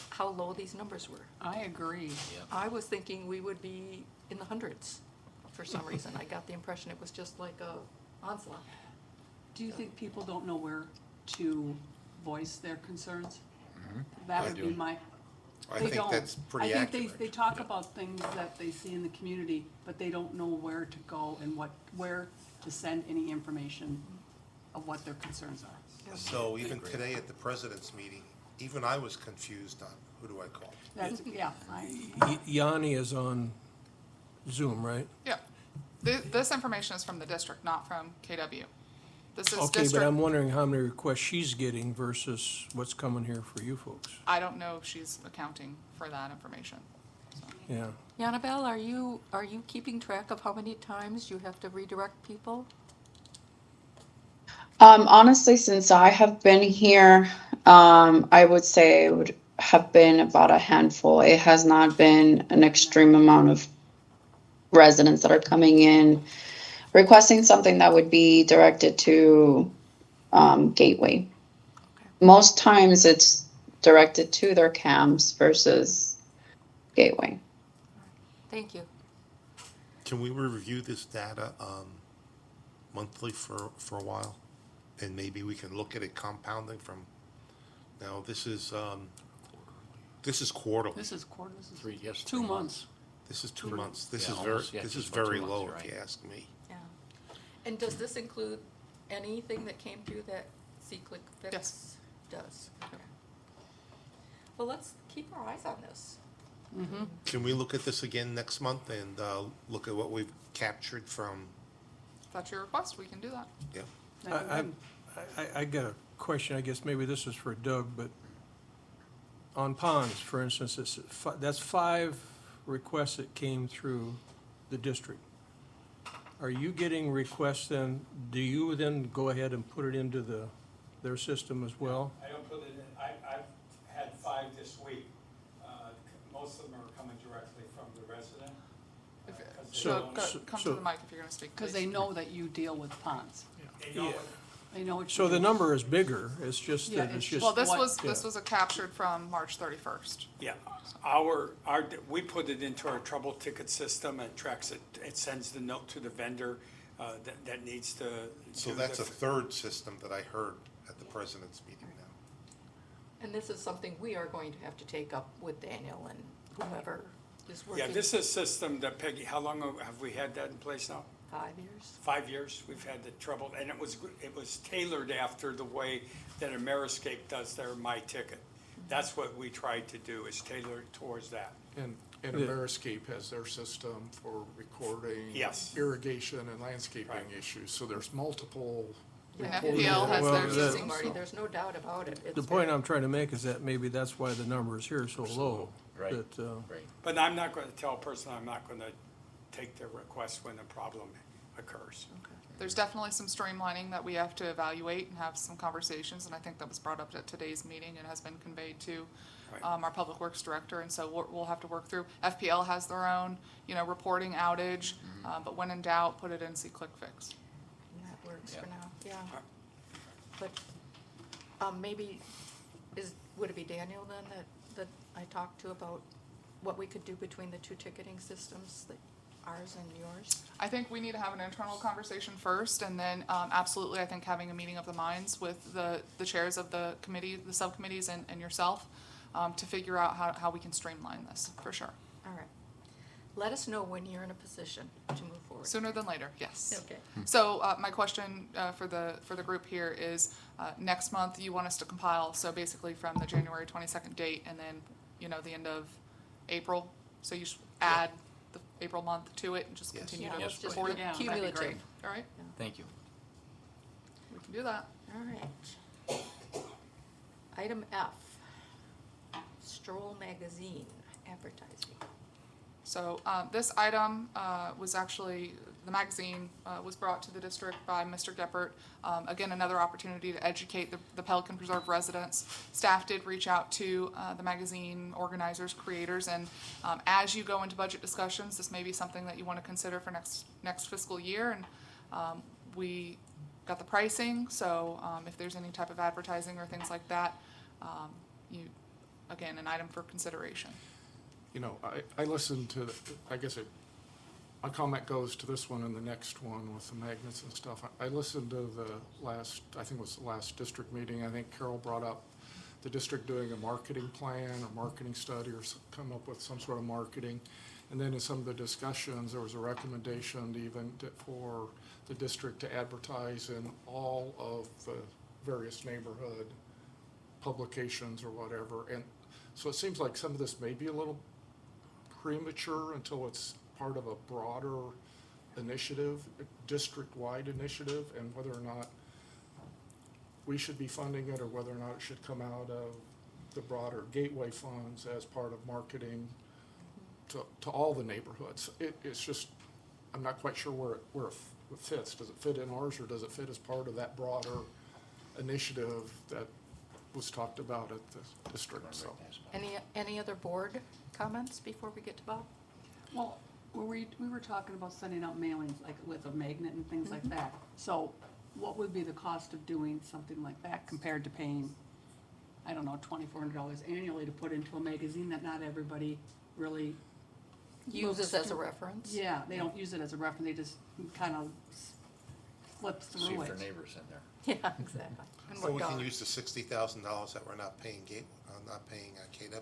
how low these numbers were. I agree. Yep. I was thinking we would be in the hundreds for some reason. I got the impression it was just like a onslaught. Do you think people don't know where to voice their concerns? That I would be do. my, I they think don't. that's pretty I accurate. think they talk about things that they see in the community, but they don't know where to go and where to send any information of what their concerns are. So even today at the president's meeting, even I was confused on Who do I call? That's, yeah, Yanni is on Zoom, right? Yeah. This information is from the district, not from KW. This is Okay, but district. I'm wondering how many requests she's getting versus what's coming here for you folks. I don't know if she's accounting for that information. Yeah. Annabelle, are you keeping track of how many times you have to redirect people? Honestly, since I have been here, I would say it would have been about a handful. It has not been an extreme amount of residents that are coming in requesting something that would be directed to Gateway. Okay. Most times it's directed to their CAMs versus Gateway. Thank you. Can we review this data monthly for a while? And maybe we can look at it compounding from, now this is quarterly. this is quarter, this is 3 2 months. This is 2 months. This Yeah, is almost, yeah, this is just about 2 very months, low, you're if you right. ask me. Yeah. And does this include anything that came through that C-Click fix? Yes. Does, okay. Well, let's keep our eyes on this. Can we look at this again next month and look at what we've captured from, If that's your request, we can do that. yeah? I got a question, I guess maybe this is for Doug, but on ponds, for instance, that's 5 requests that came through the district. Are you getting requests then, do you then go ahead and put it into their system as well? I don't put it in, I've had 5 this week. Most of them are coming directly from the resident. If- 'cause they So, don't- come to so- the mic if you're gonna speak, Because please. they know that you deal with ponds. They know Yeah. it. They know what you So the do. number is bigger, it's just Yeah, that it's it's just. Well, this what- was, yeah. this was a captured from March 31st. Yeah, we put it into our trouble ticket system and tracks it, it sends the note to the vendor that needs to. So do that's the- a third system that I heard at the president's meeting now. And this is something we are going to have to take up with Daniel and whomever is working. Yeah, this is a system that Peggy, how long have we had that in place now? 5 years. 5 years, we've had the trouble, and it was tailored after the way that Ameriscape does their My Ticket. That's what we tried to do, is tailor it towards that. And Yeah. Ameriscape has their system for recording. Yes. Irrigation and landscaping Right. issues, so there's multiple. And recording FPL has Well, their that- system. Marty, there's no doubt about it. It's The point very- I'm trying to make is that maybe that's why the number is here so low. Right. That, Right. But I'm not going to tell a person I'm not going to take their request when a problem occurs. There's definitely some streamlining that we have to evaluate and have some conversations, and I think that was brought up at today's meeting and has been conveyed to Right. our Public Works Director, and so we'll have to work through. FPL has their own, reporting outage, but when in doubt, put it in C-Click Fix. That works Yeah. for now, yeah. But maybe would it be Daniel then that I talked to about what we could do between the 2 ticketing systems, ours and yours? I think we need to have an internal conversation first, and then absolutely, I think having a meeting of the minds with the chairs of the committee, the subcommittees, and yourself, to figure out how we can streamline this, for sure. All right. Let us know when you're in a position to move forward. Sooner than later, yes. Okay. So my question for the group here is, next month, you want us to compile, so basically from the January 22nd date, and then, the end of April, so you should add the April month to it and just Yes. continue Yeah, to let's just report it? Yeah, that'd be cumulative. great. All right, Thank you. we can do that. All right. Item F, Stroll Magazine advertising. So this item was actually, the magazine was brought to the district by Mr. Geppert. Again, another opportunity to educate the Pelican Preserve residents. Staff did reach out to the magazine organizers, creators, and as you go into budget discussions, this may be something that you want to consider for next fiscal year. And we got the pricing, so if there's any type of advertising or things like that, again, an item for consideration. I listened to, I guess my comment goes to this one and the next one with the magnets and stuff. I listened to the last, I think it was the last district meeting. I think Carol brought up the district doing a marketing plan or marketing study or come up with some sort of marketing. And then in some of the discussions, there was a recommendation for the district to advertise in all of the various neighborhood publications or whatever. And So it seems like some of this may be a little premature until it's part of a broader initiative, a district-wide initiative, and whether or not we should be funding it or whether or not it should come out of the broader gateway funds as part of marketing to all the neighborhoods. It's just, I'm not quite sure where it fits. Does it fit in ours or does it fit as part of that broader initiative that was talked about at the district? So, Any other board comments before we get to Bob? Well, we were talking about sending out mailings, like with a magnet and things like that. So what would be the cost of doing something like that compared to paying, I don't know, $2,400 annually to put into a magazine that not everybody really Uses looks as a through? reference? Yeah, they don't use it as a reference, they just kind of flip See through if their it. neighbor's in there. Yeah, exactly. And So what we can dollar- use the $60,000 that we're not paying not paying KW.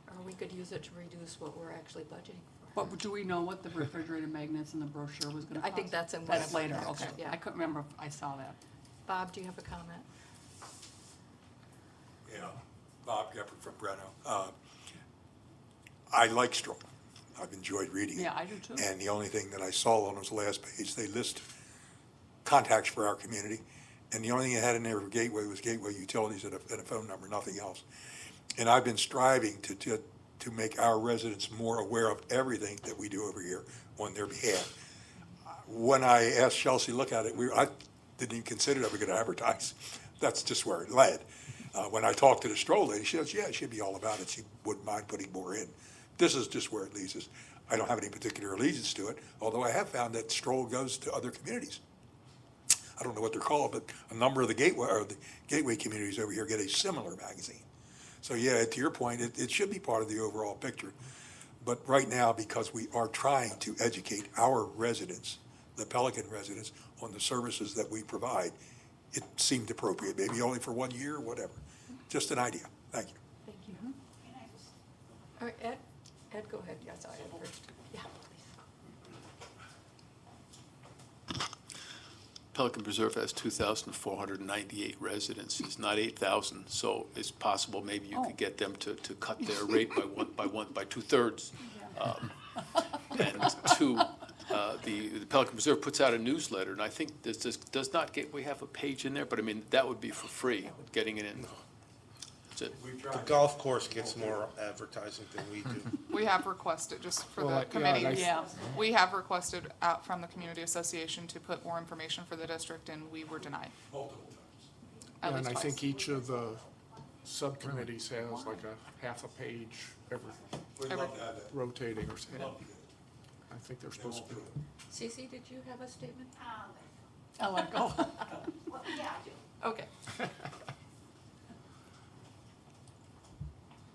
Or we could use it to reduce what we're actually budgeting for. But do we know what the refrigerator magnets in the brochure was gonna cost? I think that's in one That's of our later, next, okay. yeah. I couldn't remember if I saw that. Bob, do you have a comment? Yeah, Bob Gepper from Breno. I like Stroll. I've enjoyed reading it. Yeah, I do too. And the only thing that I saw on his last page, they list contacts for our community. And the only thing they had in there for Gateway was Gateway Utilities and a phone number, nothing else. And I've been striving to make our residents more aware of everything that we do over here on their behalf. When I asked Chelsea to look at it, I didn't even consider that we could advertise. That's just where it led. When I talked to the Stroll lady, she says, yeah, she'd be all about it. She wouldn't mind putting more in. This is just where it leads us. I don't have any particular allegiance to it, although I have found that Stroll goes to other communities. I don't know what they're called, but a number of the gateway communities over here get a similar magazine. So yeah, to your point, it should be part of the overall picture. But right now, because we are trying to educate our residents, the Pelican residents, on the services that we provide, it seemed appropriate, maybe only for 1 year, whatever. Just an idea. Thank you. Thank you. All right, Ed, go ahead. Yes, I had first. Yeah, please. Pelican Preserve has 2,498 residents, it's not 8,000, so it's possible maybe you could get them to cut their rate by 2/3. And two, the Pelican Preserve puts out a newsletter, and I think this does not Gateway have a page in there, but I mean, that would be for free, getting it in. That's it. The golf course gets more advertising than we do. We have requested, just for Well, the yeah, committee, and Yeah, we have requested out from the community association to put more information for the district, and we were denied. Multiple times. At and least I twice. think each of the subcommittees has like a half a page every We'd love to have that. rotating or something. Love to get it. I think they're They supposed won't to do be. it. Cece, did you have a statement? I like, oh, Well, yeah, I do. Okay.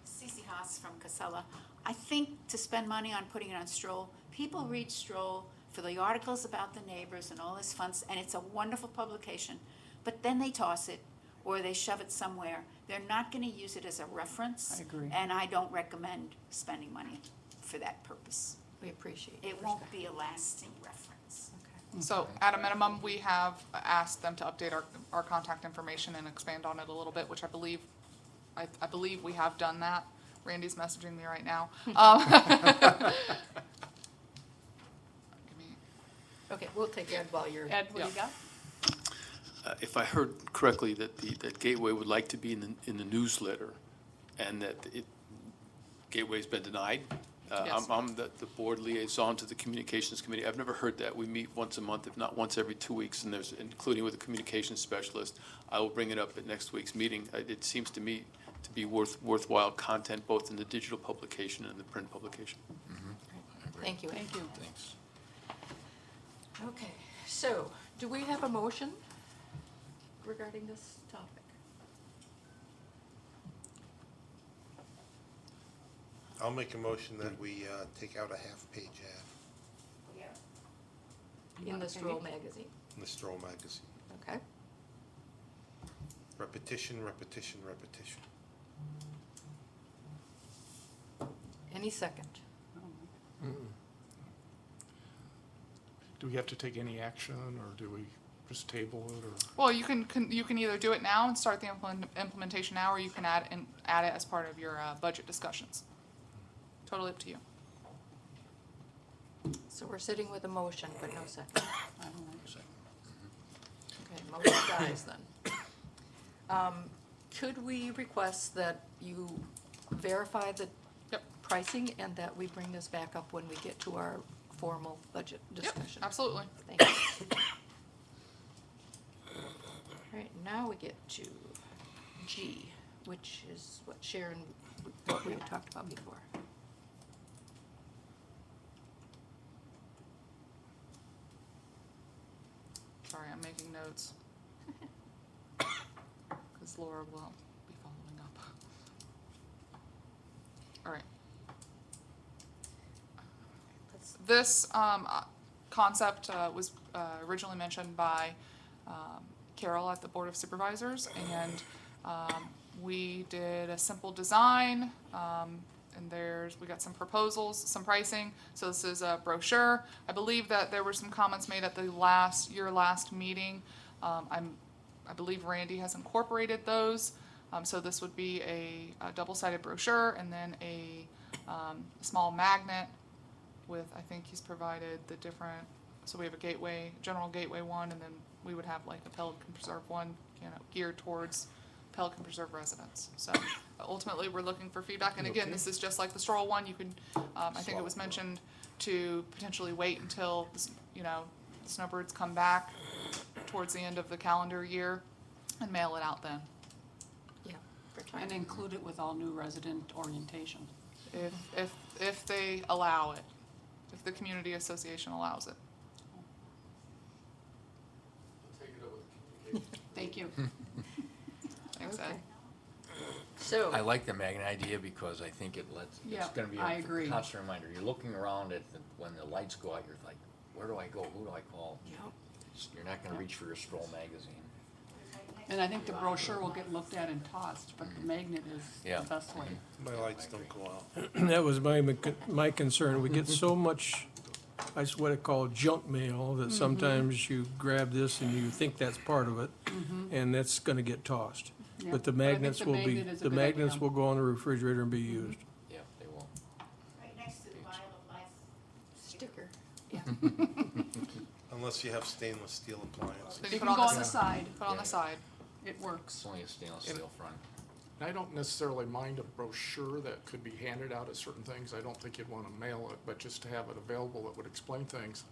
Cece Haas from Casella. I think to spend money on putting it on Stroll, people read Stroll for the articles about the neighbors and all this fun, and it's a wonderful publication, but then they toss it or they shove it somewhere. They're not gonna use it as a reference. I agree. And I don't recommend spending money for that purpose. We appreciate your It won't perspective. be a lasting reference. Okay. So at a minimum, we have asked them to update our contact information and expand on it a little bit, which I believe we have done that. Randy's messaging me right now. Give me- Okay, we'll take Ed while you're. Ed, what do you got? If I heard correctly, that Gateway would like to be in the newsletter, and that Gateway's been denied. Yes. I'm the board liaison to the communications committee. I've never heard that. We meet once a month, if not once every 2 weeks, and there's, including with a communications specialist. I will bring it up at next week's meeting. It seems to me to be worthwhile content, both in the digital publication and the print publication. Thank you, Ed. Thank you. Thanks. Okay, so do we have a motion regarding this topic? I'll make a motion that we take out a half-page ad In the Stroll magazine, in the Stroll magazine. okay? Repetition, repetition, repetition. Any second? Do we have to take any action or do we just table it, or? Well, you can either do it now and start the implementation now, or you can add it as part of your budget discussions. Totally up to you. So we're sitting with a motion, but no second. I don't like it. Okay, motion dies then. Could we request that you verify the Yep. pricing and that we bring this back up when we get to our formal budget discussion? Yep, absolutely. Thank you. All right, now we get to G, which is what Sharon, what we had talked about before. Sorry, I'm making notes. Because Laura will be following up. All right. This concept was originally mentioned by Carol at the Board of Supervisors, and we did a simple design, and we got some proposals, some pricing. So this is a brochure. I believe that there were some comments made at your last meeting. I believe Randy has incorporated those. So this would be a double-sided brochure, and then a small magnet with, I think he's provided the different, so we have a gateway, general gateway one, and then we would have like a Pelican Preserve one, geared towards Pelican Preserve residents. So ultimately, we're looking for feedback, and again, this is just like the stroll one. You can, I think it was mentioned to potentially wait until, the snowbirds come back towards the end of the calendar year and mail it out then. Yeah. And include it with all new resident orientation. If they allow it, if the community association allows it. Thank you. Thanks, Okay. Ed. So. I like the magnet idea because I think it's Yeah, gonna be I a agree. constant reminder. You're looking around when the lights go out, you're like, where do I go? Who do I call? Yep. You're not gonna reach for your stroll magazine. And I think the brochure will get looked at and tossed, but the magnet is Yeah. the best way. My lights don't go out. That was my concern. We get so much, what I call junk mail, that sometimes you grab this and you think that's part of it, and that's gonna get tossed. Yeah. But the But I think magnets the will be, magnet is a the good magnets idea. will go on the refrigerator and be used. Yeah, they will. Right next to the vial of life. Sticker, yeah. Unless you have stainless steel appliance. Then It put can go on the the side. Put on the side. It works. It's only a stainless steel front. I don't necessarily mind a brochure that could be handed out at certain things. I don't think you'd want to mail it, but just to have it available that would explain things.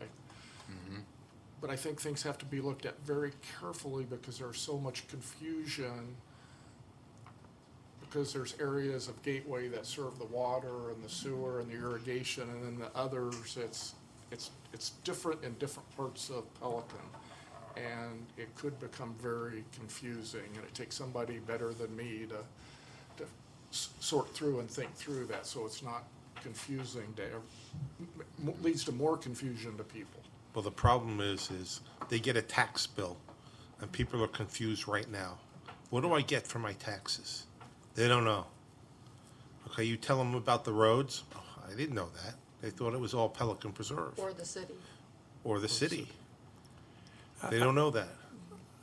But I think things have to be looked at very carefully because there's so much confusion. Because there's areas of Gateway that serve the water and the sewer and the irrigation, and then the others, it's different in different parts of Pelican. And it could become very confusing, and it takes somebody better than me to sort through and think through that, so it's not confusing leads to more confusion to people. Well, the problem is they get a tax bill, and people are confused right now. What do I get for my taxes? They don't know. Okay, you tell them about the roads. Oh, I didn't know that. They thought it was all Pelican Preserve Or the city. or the city. They don't know that.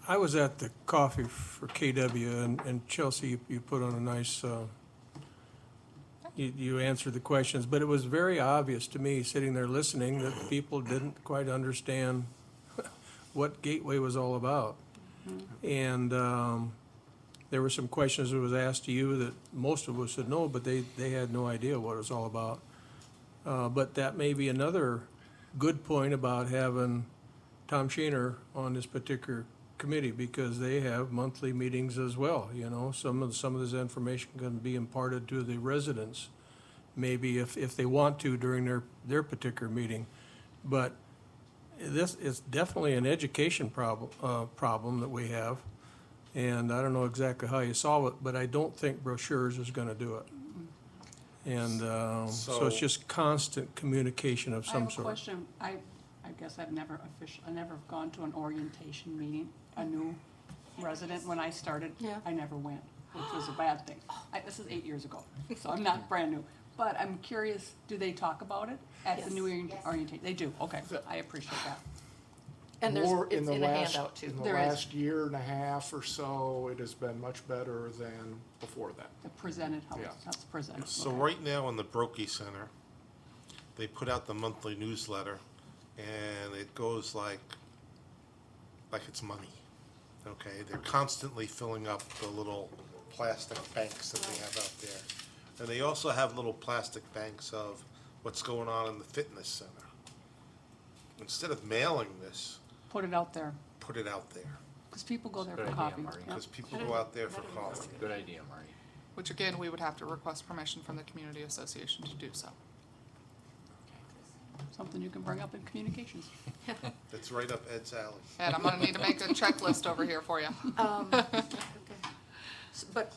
I was at the coffee for KW, and Chelsea, you put on a nice, you answered the questions, but it was very obvious to me, sitting there listening, that people didn't quite understand what Gateway was all about. And there were some questions that was asked to you that most of us would know, but they had no idea what it was all about. But that may be another good point about having Tom Shaner on this particular committee, because they have monthly meetings as well, Some of this information can be imparted to the residents, maybe if they want to during their particular meeting. But this is definitely an education problem that we have, and I don't know exactly how you solve it, but I don't think brochures is gonna do it. And so it's just constant communication of I some have a sort. question. I guess I've never gone to an orientation meeting, a new resident. When I started, Yeah. I never went, which was a bad thing. This is 8 years ago, so I'm not brand new. But I'm curious, do they talk about it at the Yes. new Yes. orientation? They do, okay. I appreciate that. And there's, more it's the in a last- handout too. In the There is. last year and a half or so, it has been much better than before that. The presented, how Yeah. it's presented. So Okay. right now in the Brokey Center, they put out the monthly newsletter, and it goes like it's money, okay? They're constantly filling up the little plastic banks that they have out there. And they also have little plastic banks of what's going on in the fitness center. Instead of mailing this, Put it out there, put it out there, because people go there Good for idea, coffee. Marty. Yep. because people go out there for coffee. Good idea, Marty. Which again, we would have to request permission from the community association to do so. Something you can bring up in communications. It's right up Ed's alley. And I'm gonna need to make a checklist over here for you. But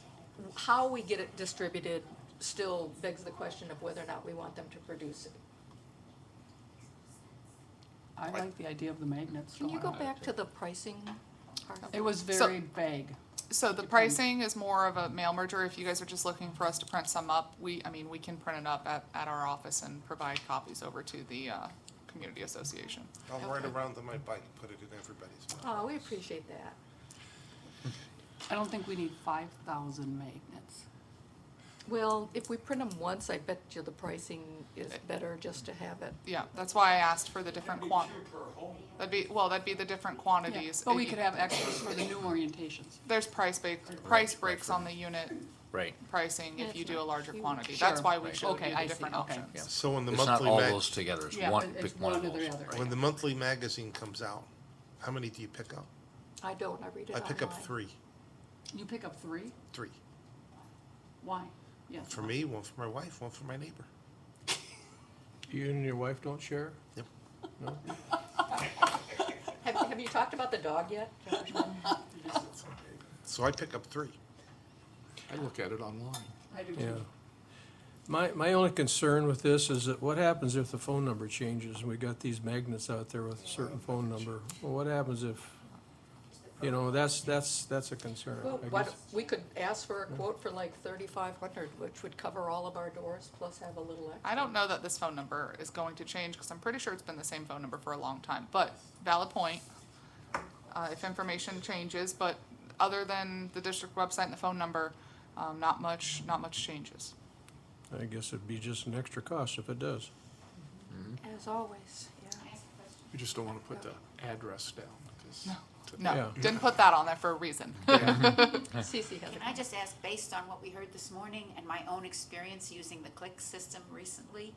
how we get it distributed still begs the question of whether or not we want them to produce it. I like the idea of the magnets. Can you going go on. back to the pricing part of it? It was So- very vague. So the pricing is more of a mail merger. If you guys are just looking for us to print some up, we can print it up at our office and provide copies over to the, community association. I'll ride around on my bike, put it in everybody's mouth. Oh, we appreciate that. I don't think we need 5,000 magnets. Well, if we print them once, I bet you the pricing is better just to have it. Yeah, that's why I asked for the different that'd be the different Yeah, quantities. but we could have extras for the new orientations. There's price breaks on the unit Right. pricing if That's you do a not- larger we- quantity. Sure. That's why we Right. showed Okay, you I the see. different Okay. options. Yeah. So when the It's not monthly all mag- those together, it's Yeah, one, it's pick one of one or the those. other. when the monthly magazine comes out, how many do you pick up? I don't, I read it I online. pick up three. You pick up 3? Why? Yes. For me, one for my wife, one for my neighbor. You and your wife don't share? Yep. No? Have you talked about the dog yet, Josh? So I pick up three. I look at it online. I do Yeah. too. My only concern with this is that what happens if the phone number changes and we got these magnets out there with a certain phone number? Well, what happens if, that's a concern, Well, I guess. we could ask for a quote for like 3,500, which would cover all of our doors, plus have a little extra. I don't know that this phone number is going to change, because I'm pretty sure it's been the same phone number for a long time, but valid point. If information changes, but other than the district website and the phone number, not much changes. I guess it'd be just an extra cost if it does. As always, yeah. You just don't want to put the address down, 'cause No, Yeah. didn't put that on there for a reason. Cece has a Can I just ask, based on what we heard this morning and my own experience using the click system recently,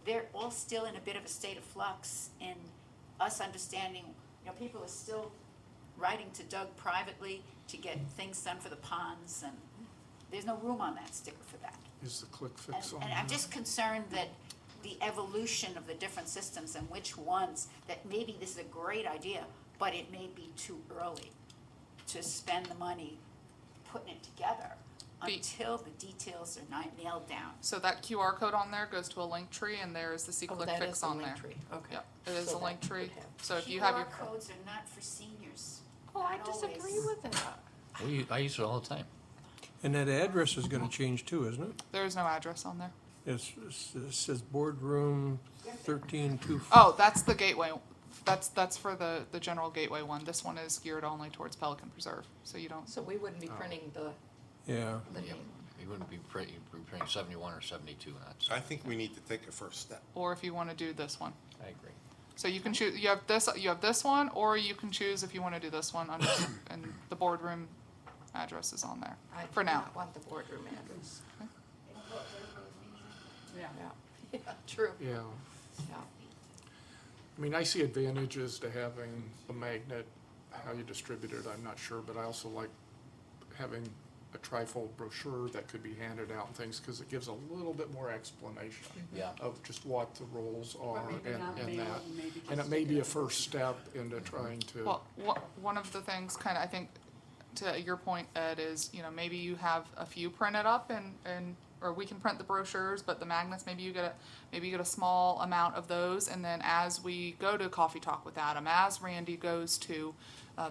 they're all still in a bit of a state of flux in us understanding, people are still writing to Doug privately to get things done for the ponds, and there's no room on that sticker for that. is the click fix on And I'm there? just concerned that the evolution of the different systems and which ones, that maybe this is a great idea, but it may be too early to spend the money putting it together The- until the details are not nailed down. So that QR code on there goes to a link tree, and there is the Oh, C-Click that Fix is a on link there. tree, okay. Yep, it is So a that link would tree, have- so if you have your. QR codes are not for seniors. Oh, I Not disagree always. with that. I use it all the time. And that address is gonna change too, isn't it? There is no address on there. It says boardroom 13-2. Oh, that's the gateway, that's for the general gateway one. This one is geared only towards Pelican Preserve, so you don't, So we wouldn't be printing the Yeah. Yeah, name. you wouldn't be printing 71 or 72, that's, I think we need to take a first step. or if you wanna do this one. I agree. So you can choose, you have this one, or you can choose if you wanna do this one under, and the boardroom address is on there, I for do now. not want the boardroom address. Yeah. Yeah, true, Yeah, yeah. I mean, I see advantages to having a magnet. How you distribute it, I'm not sure, but I also like having a trifold brochure that could be handed out and things, because it gives a little bit more explanation Yeah. of just what the rules are Or maybe not and mail that. and maybe And just it may be a stick it first step into trying to. Well, one of the things, kind of, I think, to your point, Ed, is, maybe you have a few printed up and, or we can print the brochures, but the magnets, maybe you get a small amount of those, and then as we go to Coffee Talk with Adam, as Randy goes to,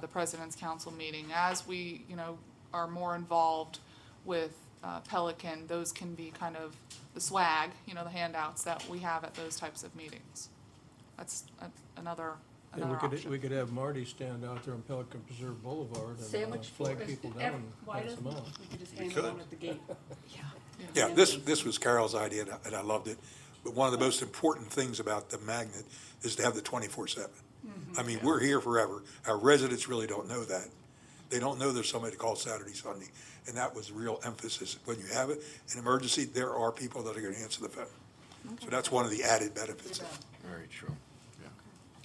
the President's Council meeting, as we, are more involved with, Pelican, those can be kind of the swag, the handouts that we have at those types of meetings. That's another And another option. we could have Marty stand out there on Pelican Preserve Boulevard and Sandwich flag board. people down and Why pass them doesn't, out. we could just We hand them could. out at the gate. Yeah, this was Carol's idea, and I loved it. But one of the most important things about the magnet is to have the 24/7. I mean, we're here forever. Our residents really don't know that. They don't know there's somebody to call Saturday, Sunday. And that was real emphasis. When you have an emergency, there are people that are gonna answer the phone. So that's one of the added benefits. Very true.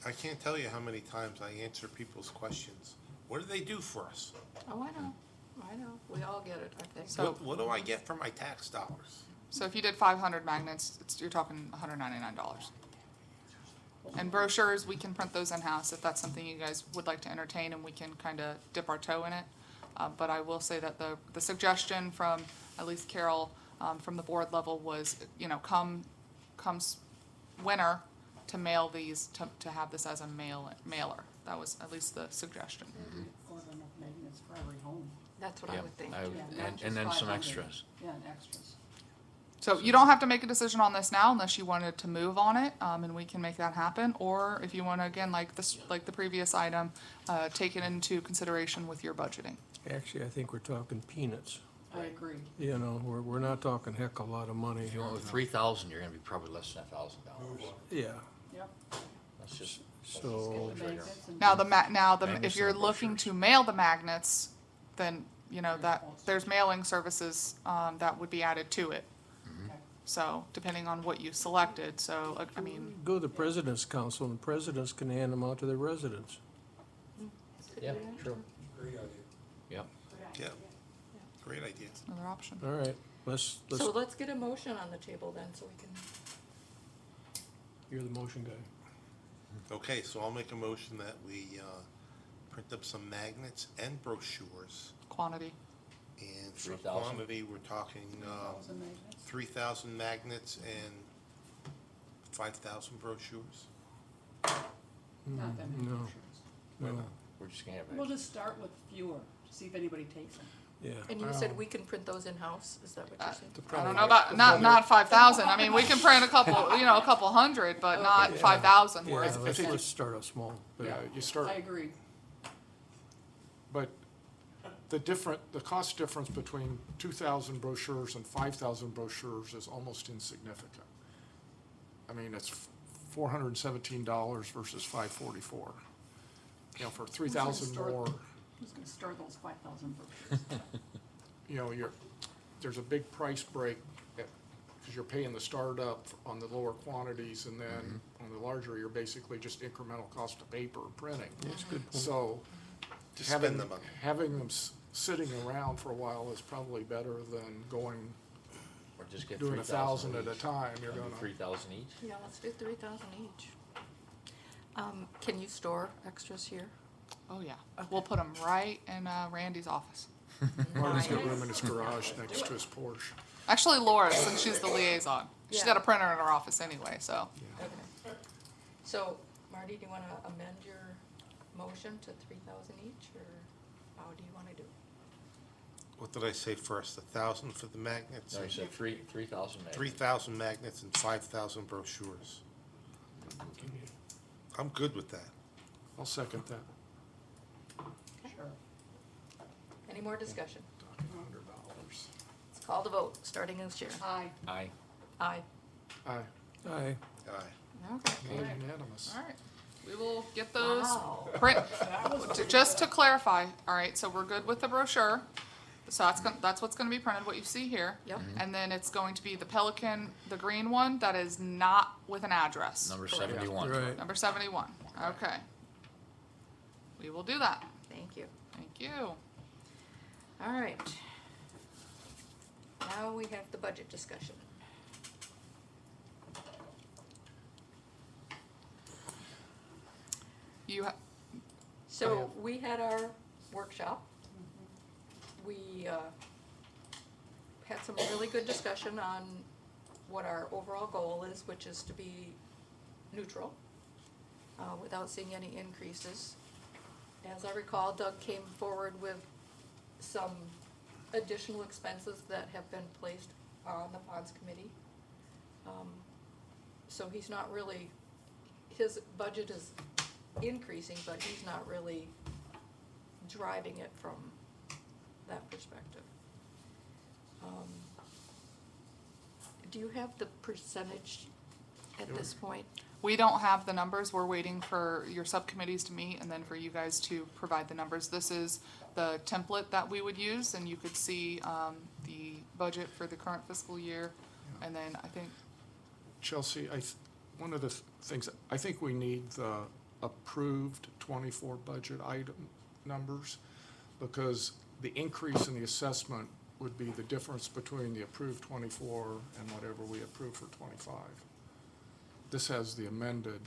I can't tell you how many times I answer people's questions. What do they do for us? Oh, I know, we all get it, I think. So- What do I get for my tax dollars? So if you did 500 magnets, you're talking $199. And brochures, we can print those in-house if that's something you guys would like to entertain, and we can kind of dip our toe in it. But I will say that the suggestion from at least Carol, from the board level was, comes winter, to mail these, to have this as a mailer. That was at least the suggestion. Order enough magnets for every home. That's what I Yeah, would think. I would- Yeah, not and just then some 500. extras. Yeah, and extras. So you don't have to make a decision on this now unless you wanted to move on it, and we can make that happen. Or if you want to, again, like the previous item, take it into consideration with your budgeting. Actually, I think we're talking peanuts. I agree. You know, we're not talking heck a lot of money. If you went with 3,000, you're gonna be probably less than $1,000. Yeah, Yep. That's just. so, The magnets and- Now if Magnets you're and looking brochures. to mail the magnets, then, that, there's mailing services, that would be added to it. Okay. So, depending on what you selected, so, I mean, go to the President's Council, and the presidents can hand them out to their residents. Yeah, true. Great idea. Yep. Yeah, great idea. another option. All right, let's, So let's get a motion on the table then, so we can, you're the motion guy. Okay, so I'll make a motion that we print up some magnets and brochures. Quantity. And for 3,000. quantity, we're talking 1,000 magnets. 3,000 magnets and 5,000 brochures. Not that many No. brochures. No, We're just gonna have. We'll just start with fewer, to see if anybody takes them. yeah. and you said we can print those in-house, is that what you're saying? I don't know about, not 5,000. I mean, we can print a couple hundred, but not 5,000 Yeah, worth. let's start out small. but- Yeah, you start, I agree. but the cost difference between 2,000 brochures and 5,000 brochures is almost insignificant. I mean, it's $417 versus $544. You know, for 3,000 store- more, Who's gonna store those 5,000 brochures? you know, there's a big price break because you're paying the startup on the lower quantities, and then on the larger, you're basically just incremental cost of paper and printing. That's a good point. So Just spend having, the money. having them sitting around for a while is probably better than going, Or just get doing 3,000 1,000 at a each. time. You're Maybe gonna, 3,000 each? Yeah, let's do 3,000 each. Can you store extras here? Oh, yeah. We'll put them right in Randy's office. Marty's got room in his garage next to his Porsche. Actually, Laura, since she's the liaison. She's Yeah. got a printer in her office anyway, so. Okay. So, Marty, do you wanna amend your motion to 3,000 each, or how do you wanna do? What did I say first? 1,000 for the magnets? No, you said 3,000 magnets. 3,000 magnets and 5,000 brochures. I'm good with that. I'll second that. Sure. Any more discussion? Talking $100. Let's call the vote, starting in the chair. Aye. Aye. Aye. Aye, Aye. Aye. Okay. unanimous. All right. We will get those Wow. print, just to clarify, all right, so we're good with the brochure. So that's what's gonna be printed, what you see here. Yep. And then it's going to be the Pelican, the green one, that is not with an address. Number Correct. 71. Right. Number 71, okay. We will do that. Thank you. Thank you. All right. Now we have the budget discussion. You, So, we had our workshop. We had some really good discussion on what our overall goal is, which is to be neutral, without seeing any increases. As I recall, Doug came forward with some additional expenses that have been placed on the ponds committee. So he's not really, his budget is increasing, but he's not really driving it from that perspective. Do you have the percentage at this point? We don't have the numbers. We're waiting for your subcommittees to meet and then for you guys to provide the numbers. This is the template that we would use, and you could see the budget for the current fiscal year. And then I think, Chelsea, one of the things, I think we need the approved 24 budget item numbers, because the increase in the assessment would be the difference between the approved 24 and whatever we approve for 25. This has the amended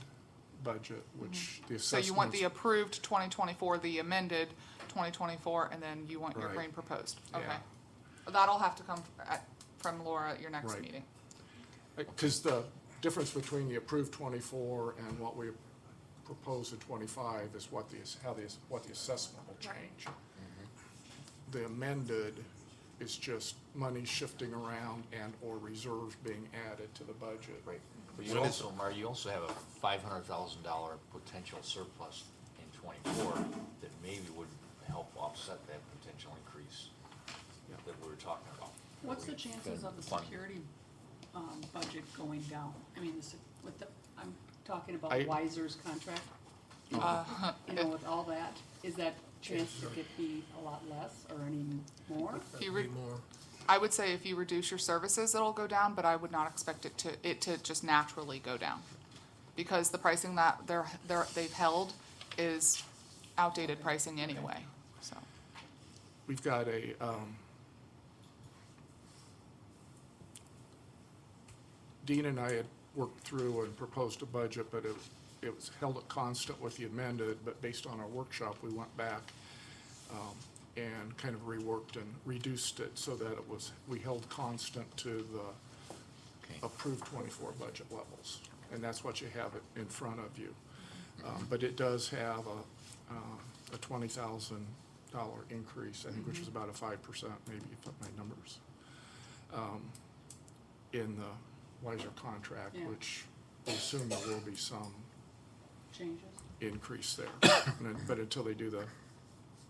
budget, which the so assessment. you want the approved 2024, the amended 2024, and then you want your Right. green proposed. Yeah. Okay. That'll have to come from Laura at your next Right. meeting. Because the difference between the approved 24 and what we propose in 25 is what the assessment will change. The amended is just money shifting around and or reserves being added to the budget. Right. But you also, Marty, you also have a $500,000 potential surplus in '24 that maybe would help offset that potential increase Yeah. that we were talking about. What's the chances of the Fund. security, budget going down? I mean, I'm talking about I- Weiser's contract. You know, with all that, is that chance to it be a lot less or any more? If you I would say if you reduce your services, it'll go down, but I would not expect it to just naturally go down. Because the pricing that they've held is outdated pricing anyway, so. We've got Dean and I had worked through and proposed a budget, but it was held at constant with the amended, but based on our workshop, we went back and kind of reworked and reduced it so that we held constant to the approved 24 budget levels. And that's what you have in front of you. But it does have a $20,000 increase, I think, which is about a 5%, maybe, if I put my numbers, in the Weiser contract, Yeah. which I assume there will be some Changes? increase there. But until they do the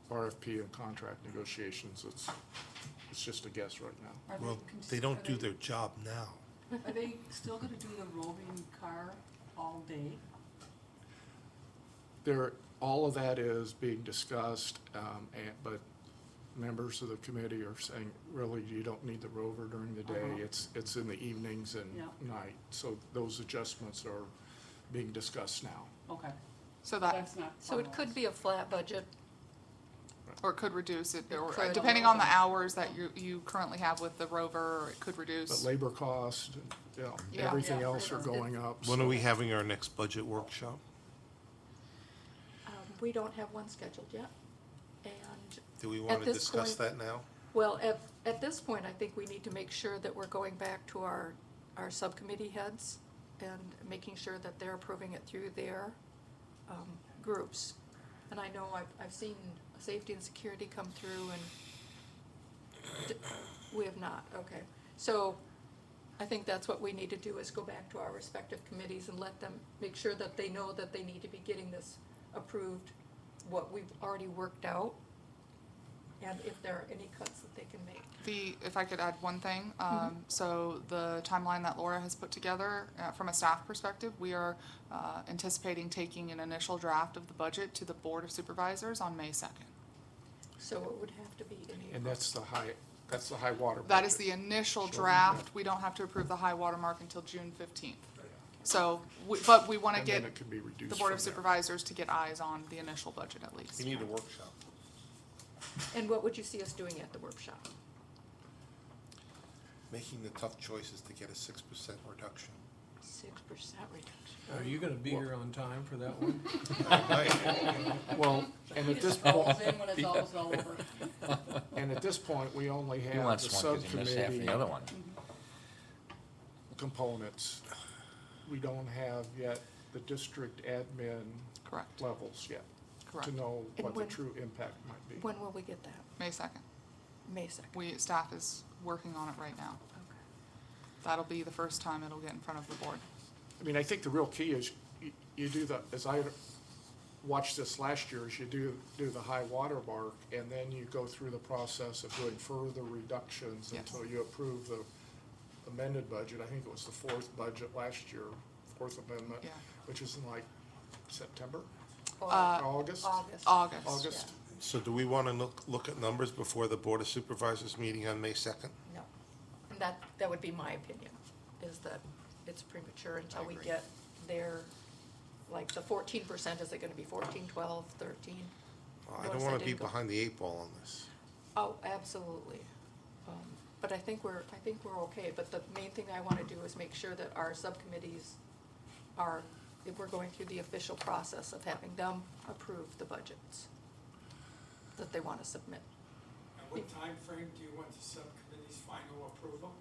RFP and contract negotiations, it's just a guess right now. Are Well, cons- they are don't do their job now. Are they still gonna do the roving car all day? All of that is being discussed, but members of the committee are saying, really, you don't need the rover during the day. It's in the evenings and Yeah. night. So those adjustments are being discussed now. Okay, So that, that's not. So it could be a flat budget. or it could reduce it, or could. depending on the hours that you currently have with the rover, or it could But reduce. labor costs, Yeah. everything Yeah. else are going up. When are so- we having our next budget workshop? We don't have one scheduled yet, and Do we At want to this discuss point- that now? well, at this point, I think we need to make sure that we're going back to our subcommittee heads and making sure that they're approving it through their groups. And I know I've seen safety and security come through and we have not, okay. So I think that's what we need to do, is go back to our respective committees and let them, make sure that they know that they need to be getting this approved, what we've already worked out, and if there are any cuts that they can make. If I could add one thing, so the timeline that Laura has put together, from a staff perspective, we are anticipating taking an initial draft of the budget to the Board of Supervisors on May 2nd. So it would have to be in April. And that's the high water. That is budget. the initial draft. We don't have to approve the high water mark until June 15th. So, but we want to And then get it can be reduced the Board of from there. Supervisors to get eyes on the initial budget at least. We need a workshop. And what would you see us doing at the workshop? Making the tough choices to get a 6% reduction. 6% reduction. Are you gonna be here on time for that one? Well, and at this Falls point, in when it's all over. and at this point, we only He have the wants one because he missed half subcommittee the other one. components. We don't have yet the district admin Correct, levels yet correct. to know And what the when- true impact might be. When will we get that? May 2nd. May 2nd. Staff is working on it right now. Okay. That'll be the first time it'll get in front of the board. I mean, I think the real key is you do the, as I watched this last year, is you do the high water mark, and then you go through the process of doing further reductions Yes. until you approve the amended budget. I think it was the fourth budget last year, fourth amendment, Yeah. which is in like September, Uh, August? August. August. So do we want to look at numbers before the Board of Supervisors meeting on May 2nd? No. And that would be my opinion, is that it's premature until we get there, like the 14%, is it gonna be 14, 12, 13? I Notice don't want to be didn't go- behind the 8 ball on this. Oh, absolutely. But I think we're okay, but the main thing I wanna do is make sure that our subcommittees are, if we're going through the official process of having them approve the budgets that they wanna submit. And what time frame do you want the subcommittee's final approval?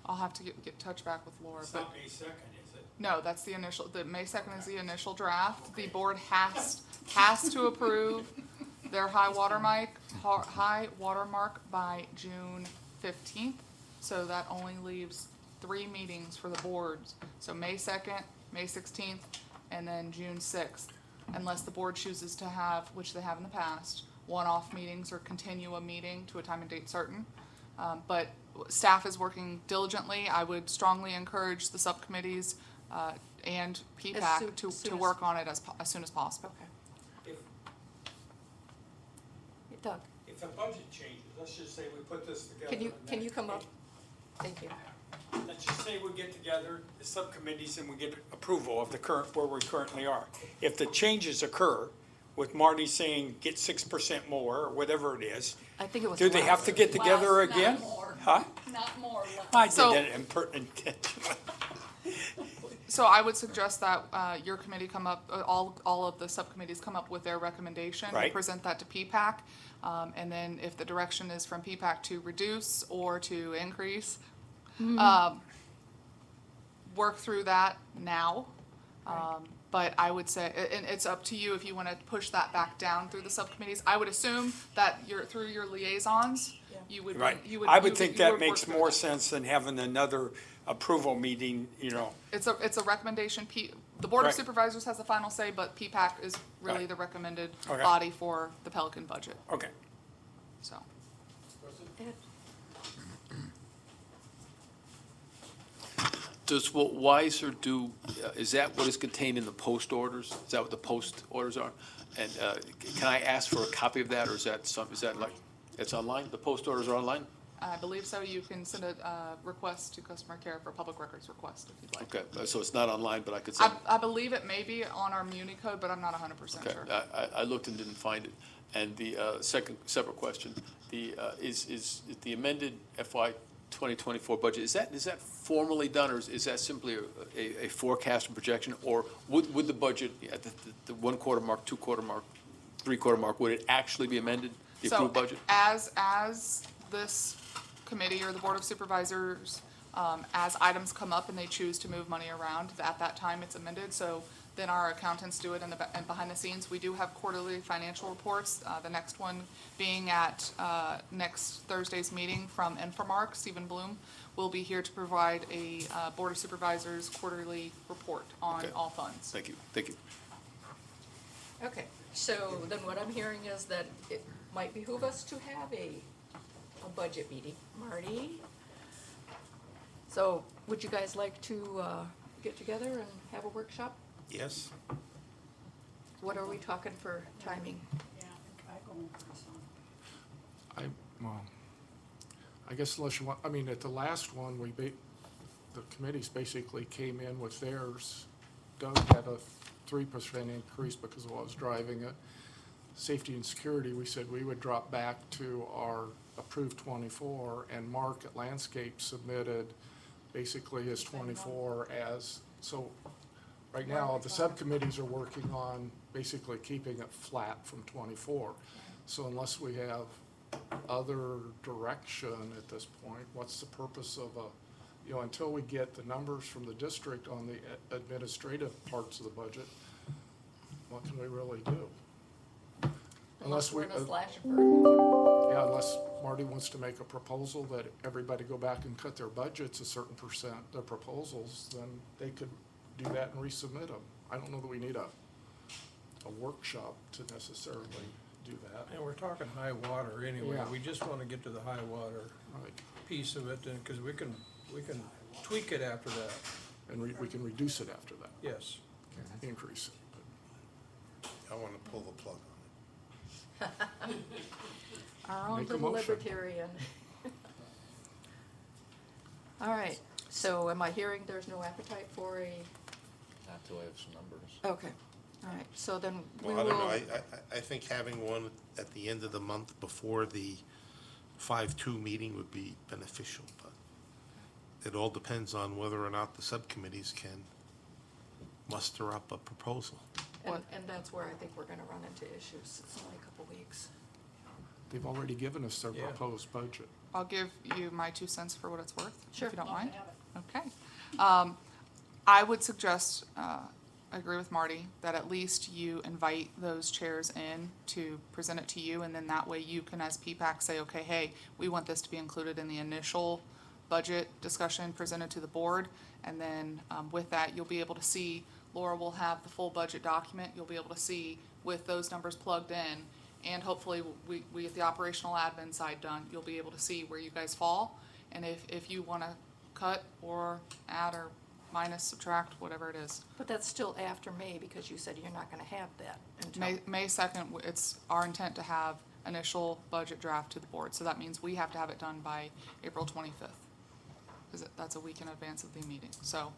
I'll have to get touch back with Laura, It's but not May 2nd, is it? no, that's the initial, the May 2nd is the initial draft. The board has to approve their high water mark by June 15th. So that only leaves 3 meetings for the boards. So May 2nd, May 16th, and then June 6th. Unless the board chooses to have, which they have in the past, one-off meetings or continue a meeting to a time and date certain. But staff is working diligently. I would strongly encourage the subcommittees and PPAC to work on it as soon as possible. Okay. If, Doug, if the budget changes, let's just say we put this together. can you next come up? meeting. Thank you. Let's just say we get together, the subcommittees, and we get approval of the current, where we currently are. If the changes occur, with Marty saying get 6% more, or whatever it is, I think it was. do they have to get together Less, not again? more. Huh? Not more, I So- did that intentionally. So I would suggest that your committee come up, all of the subcommittees come up with their recommendation. Right. Present that to PPAC, and then if the direction is from PPAC to reduce or to increase, work through that now. But I would say, and it's up to you if you want to push that back down through the subcommittees. I would assume that through your liaisons, you would. Right. you I you would think you that work makes through more that. sense than having another approval meeting, you know. It's a recommendation, the Board of Right. Supervisors has the final say, but PPAC is really Right. the recommended Okay. body for the Pelican budget, Okay. so. Ed? Does what Weiser do, is that what is contained in the post orders? Is that what the post orders are? And can I ask for a copy of that, or is that like, it's online? The post orders are online? I believe so. You can send a request to customer care for a public records request if you'd like. Okay, so it's not online, but I could send. I believe it may be on our Muni code, but I'm not 100% Okay, sure. I looked and didn't find it. And the second separate question, is the amended FY 2024 budget, is that formally done, or is that simply a forecast and projection? Or would the budget at the 1 quarter mark, 2 quarter mark, 3 quarter mark, would it actually be amended, the So approved budget? as this committee or the Board of Supervisors, as items come up and they choose to move money around, at that time it's amended. So then our accountants do it and behind the scenes. We do have quarterly financial reports, the next one being at next Thursday's meeting from Infomark. Stephen Bloom will be here to provide a Board of Supervisors quarterly report on Okay. all funds. Thank you, thank you. Okay, so then what I'm hearing is that it might behoove us to have a budget meeting. Marty? So would you guys like to get together and have a workshop? Yes? What are we talking for timing? Yeah, I go in pretty soon. Well, I guess unless you want, I mean, at the last one, the committees basically came in with theirs. Doug had a 3% increase because of what was driving it. Safety and security, we said we would drop back to our approved 24, and Mark at Landscape submitted basically his 24 as, so right now, the subcommittees are working on basically keeping it flat from 24. So unless we have other direction at this point, what's the purpose of until we get the numbers from the district on the administrative parts of the budget, what can we really do? Unless we, we're in a slash and burn. yeah, unless Marty wants to make a proposal that everybody go back and cut their budgets a certain percent, their proposals, then they could do that and resubmit them. I don't know that we need a workshop to necessarily do that. And we're talking high water anyway. Yeah. We just want to get to the high water Right. piece of it, because we can tweak it after that. And we can reduce it after that, Yes. increase it. I want to pull the plug on it. Our own Make a little motion. libertarian. All right, so am I hearing there's no appetite for a, Not till I have some numbers. okay, all right, so then we Well, I don't know, will, I think having one at the end of the month before the 5/2 meeting would be beneficial, but it all depends on whether or not the subcommittees can muster up a proposal. and that's where I think we're gonna run into issues. It's only a couple weeks. They've already given us their Yeah. proposed budget. I'll give you my 2 cents for what it's worth, Sure. if you don't mind. Okay. I would suggest, I agree with Marty, that at least you invite those chairs in to present it to you, and then that way you can, as PPAC, say, okay, hey, we want this to be included in the initial budget discussion presented to the board, and then with that, you'll be able to see, Laura will have the full budget document, you'll be able to see with those numbers plugged in, and hopefully we get the operational admin side done, you'll be able to see where you guys fall, and if you wanna cut or add or minus, subtract, whatever it is. But that's still after May, because you said you're not gonna have that until. May 2nd, it's our intent to have initial budget draft to the board, so that means we have to have it done by April 25th. Because that's a week in advance of the meeting, so.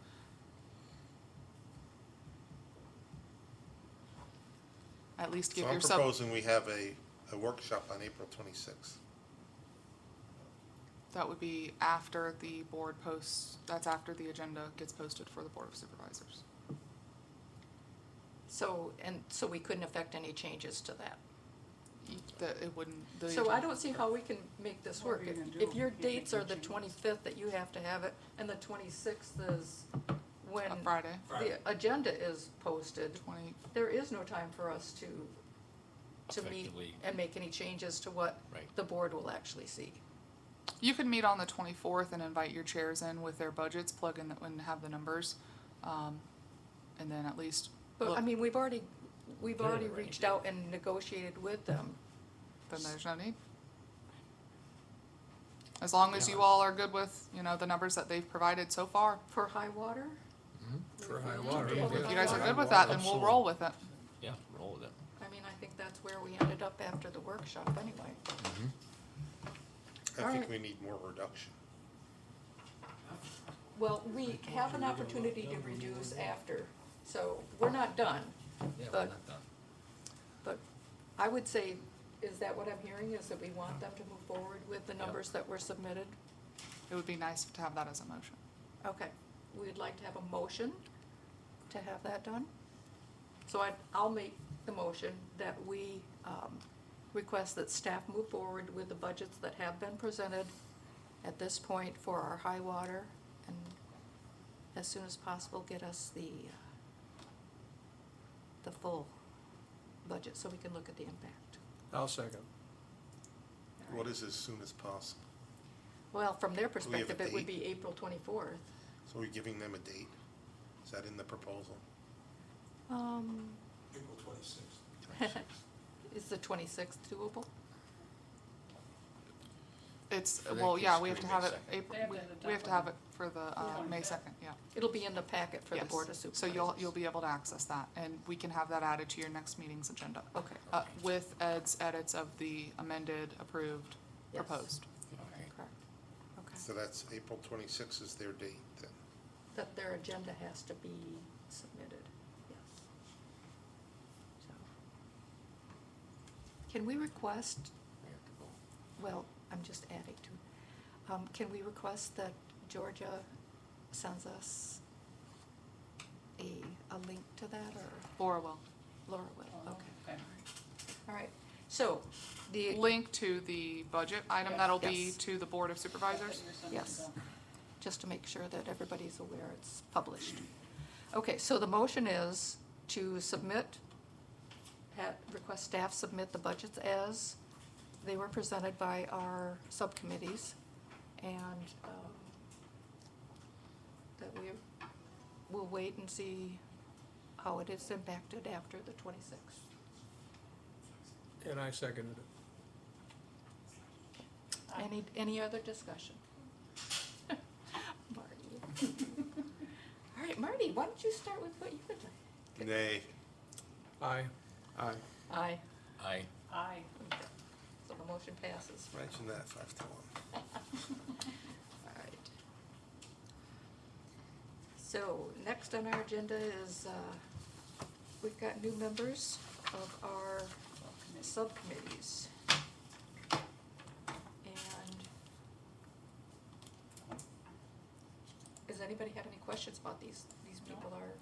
At least So give I'm your sub, proposing we have a workshop on April 26th. that would be after the board posts, that's after the agenda gets posted for the Board of Supervisors. So we couldn't affect any changes to that. That it wouldn't. the So I agenda- don't see how we can make this What are work. you gonna If do? your You can't dates make are the changes. 25th that you have to have it, and the 26th is when A Friday, the agenda is posted, 20, there is no time for us to meet Effectively. and make any changes to what Right. the board will actually see. you could meet on the 24th and invite your chairs in with their budgets, plug in and have the numbers, and then at least. But, look, I mean, we've already right. reached out and negotiated with them. then there's no need. As long as you all are good with, the numbers that they've provided so far. For high water? For high If water. If you guys are good with that, then we'll roll with it. Yeah, roll with it. I mean, I think that's where we ended up after the workshop anyway. I All think right. we need more reduction. Well, we have an opportunity to reduce after, so we're not done. Yeah, we're But- not done. But I would say, is that what I'm hearing, is that we want them to move forward with the numbers that were submitted? It would be nice to have that as a motion. Okay, we'd like to have a motion to have that done. So I'll make the motion that we request that staff move forward with the budgets that have been presented at this point for our high water, and as soon as possible, get us the full budget so we can look at the impact. I'll second. What is as soon as possible? Well, from their we have a perspective, it would date? be April 24th. So we're giving them a date? Is that in the proposal? April 26th. Is the 26th doable? It's, For that well, yeah, case, we have to May have it 2nd. April, They have to have it we have to done have it for the, Yeah. May 2nd, yeah. It'll be in the packet for the Yes. Board of So Supervisors. you'll be able to access that, and we can have that added to your next meeting's agenda. Okay. With Ed's edits of the amended, approved, Yes. proposed. Okay. Correct. Okay. So that's April 26th is their date then? That their agenda has to be submitted, yes. So. Can we request, We have to go. well, I'm just adding to, can we request that Georgia sends us a link to that, or Laura will. Laura will? Okay, Okay. all right. So, the. Link to the budget item, that'll be Yes. to the Board of Supervisors. Yes, just to make sure that everybody's aware it's published. Okay, so the motion is to submit, request staff submit the budgets as they were presented by our subcommittees, and that we'll wait and see how it is impacted after the 26th. And I seconded it. Any other discussion? Marty. All right, Marty, why don't you start with what you would like? Nay. Aye. Aye. Aye. Aye. Aye. So the motion passes. Mention that 5-1. All right. So next on our agenda is, we've got new members of our subcommittees. And does anybody have any questions about these? These people are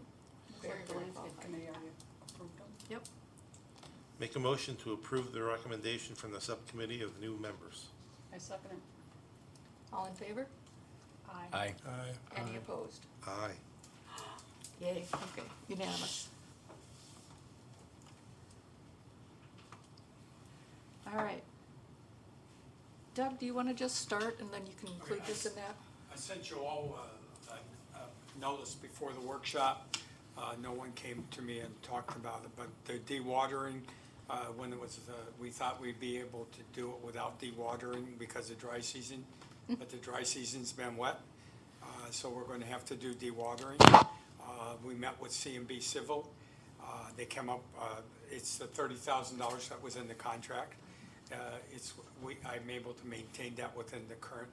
very, The very landscape qualified. committee already approved them. Yep. Make a motion to approve the recommendation from the subcommittee of new members. I second it. All in favor? Aye. Aye. Aye. Any opposed? Aye. Yay, okay, unanimous. All right. Doug, do you want to just start and then you can include this in that? I sent you all a notice before the workshop. No one came to me and talked about it, but the dewatering, when it was, we thought we'd be able to do it without dewatering because of dry season, but the dry season's been wet, so we're going to have to do dewatering. We met with C&B Civil. They came up, it's the $30,000 that was in the contract. I'm able to maintain that within the current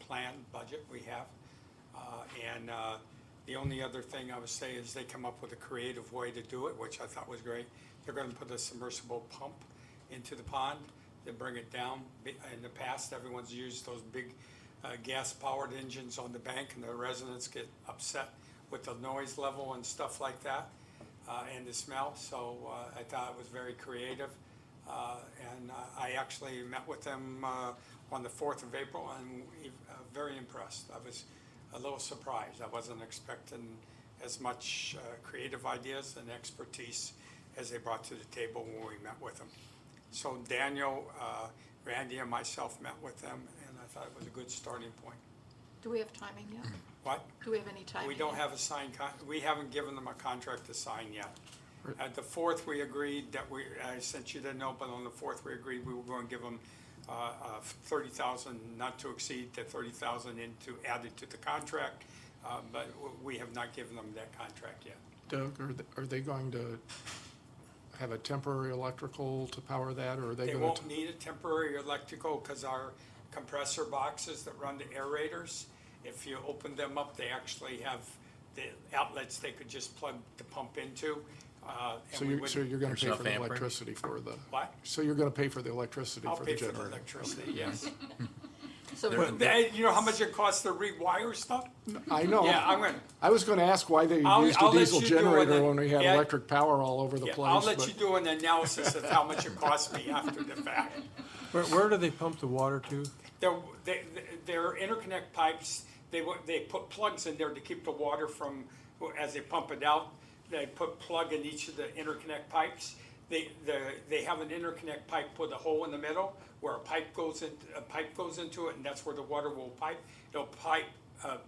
plan budget we have. And the only other thing I would say is they come up with a creative way to do it, which I thought was great. They're gonna put a submersible pump into the pond to bring it down. In the past, everyone's used those big gas-powered engines on the bank, and the residents get upset with the noise level and stuff like that, and the smell. So I thought it was very creative. And I actually met with them on the 4th of April, and very impressed. I was a little surprised. I wasn't expecting as much creative ideas and expertise as they brought to the table when we met with them. So Daniel, Randy, and myself met with them, and I thought it was a good starting point. Do we have timing yet? What? Do we have any timing? We don't yet? have a signed we haven't given them a contract to sign yet. At the 4th, we agreed that I sent you the note, but on the 4th, we agreed we were going to give them $30,000, not to exceed the $30,000 added to the contract, but we have not given them that contract yet. Doug, are they going to have a temporary electrical to power that, or are they They going to? won't need a temporary electrical because our compressor boxes that run the aerators, if you open them up, they actually have the outlets they could just plug the pump into. So you're going There's to pay enough for the amperage? electricity for the? What? So you're going to pay for the electricity I'll for pay the for generator? the electricity, yes. So You know how much it costs to rewire stuff? I know. Yeah, I'm gonna, I was going to ask why they I'll used a let diesel you do generator it, when we had yeah. electric power all over the yeah, place. I'll let but- you do an analysis of how much it cost me after the fact. Where do they pump the water to? They're interconnect pipes, they put plugs in there to keep the water from, as they pump it out, they put plug in each of the interconnect pipes. They have an interconnect pipe with a hole in the middle where a pipe goes into it, and that's where the water will pipe. It'll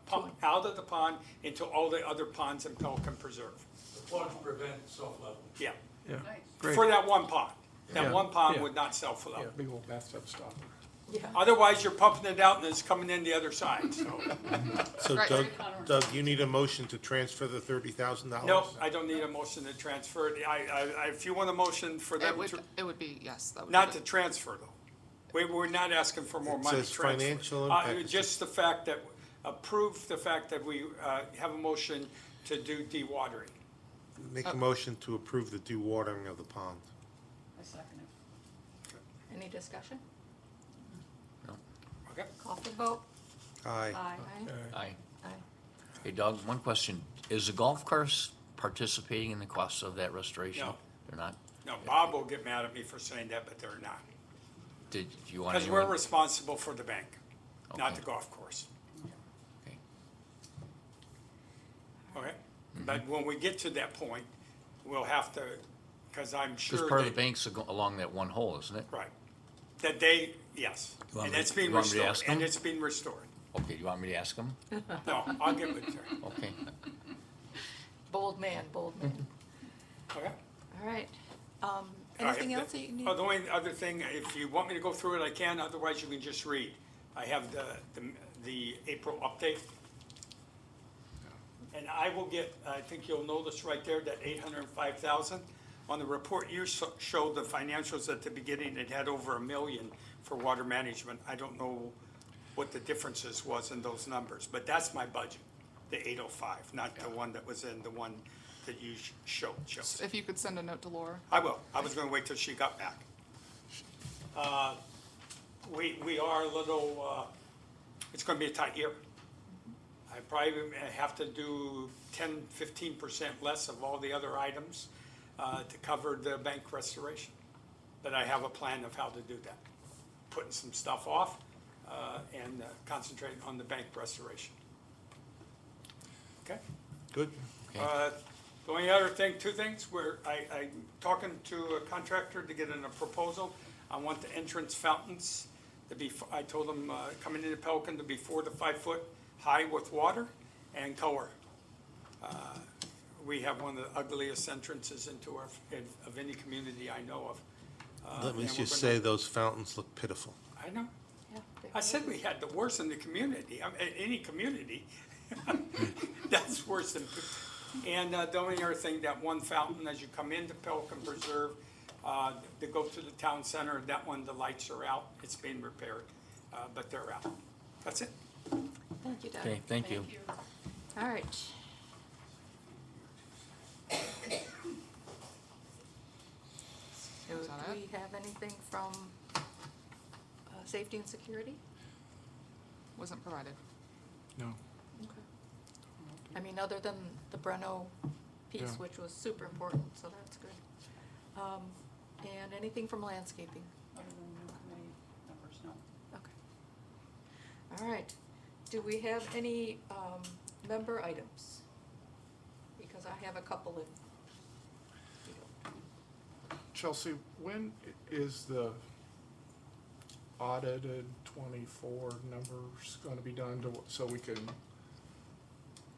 pump out of the pond into all the other ponds in Pelican Preserve. The plugs prevent self-level. Yeah, Yeah, Nice. great. for that one pond. That Yeah, one pond yeah. would not self-level. Yeah, big old bathtub stopper. yeah. Otherwise, you're pumping it out and it's coming in the other side, so. So Right. Doug, you need a motion to transfer the $30,000? No, I don't need a motion to transfer it. If you want a motion for them to, It would be, yes, that would be. not the- to transfer though. We're not asking for more It money. says transfer. financial impact. Just the fact that, approve the fact that we have a motion to do dewatering. Make a motion to approve the dewatering of the pond. I second it. Any discussion? Okay? Call for vote? Aye. Aye. Aye. Aye. Hey Doug, one question. Is the golf course participating in the costs of that restoration? No. They're not? No, Bob will get mad at me for saying that, but they're not. Did you want Because anyone? we're responsible for the bank, not Okay. the golf course. Okay. Okay? But when we get to that point, we'll have to, because I'm sure. Because part of they- the bank's along that one hole, isn't it? Right. That they, yes, You want and me- it's being you want me to restored, ask and them? it's being restored. Okay, do you want me to ask them? No, I'll get with her. Okay. Bold man, bold man. Okay? All right. All Anything right, else that you need? The only other thing, if you want me to go through it, I can, otherwise you can just read. I have the April update. And I will get, I think you'll notice right there that 805,000. On the report you showed the financials at the beginning, it had over 1 million for water management. I don't know what the differences was in those numbers, but that's my budget, the 805, not the one that was in the one that you showed, Chelsea. If you could send a note to Laura. I will. I was gonna wait till she got back. We are a little, it's gonna be a tight year. I probably have to do 10–15% less of all the other items to cover the bank restoration. But I have a plan of how to do that. Putting some stuff off and concentrating on the bank restoration. Okay? Good. The only other thing, two things, where I'm talking to a contractor to get in a proposal. I want the entrance fountains to be, I told him, coming into Pelican to be 4 to 5 foot high with water and color. We have one of the ugliest entrances into our, of any community I know of. Let me and we're just gonna- say, those fountains look pitiful. I know. Yeah, I said we had the worst in the community, any community. That's worse than, and the only other thing, that one fountain as you come into Pelican Preserve, to go to the town center, that one, the lights are out, it's being repaired, but they're out. That's it. Thank you, Doug. Okay, thank you. All right. So Is do that it? we have anything from safety and security? Wasn't provided. No. Okay. I mean, other than the Breno piece, Yeah. which was super important, so that's good. And anything from landscaping? Other than new committee members, no. Okay. All right. Do we have any member items? Because I have a couple if you don't. Chelsea, when is the audited 24 numbers going to be done so we can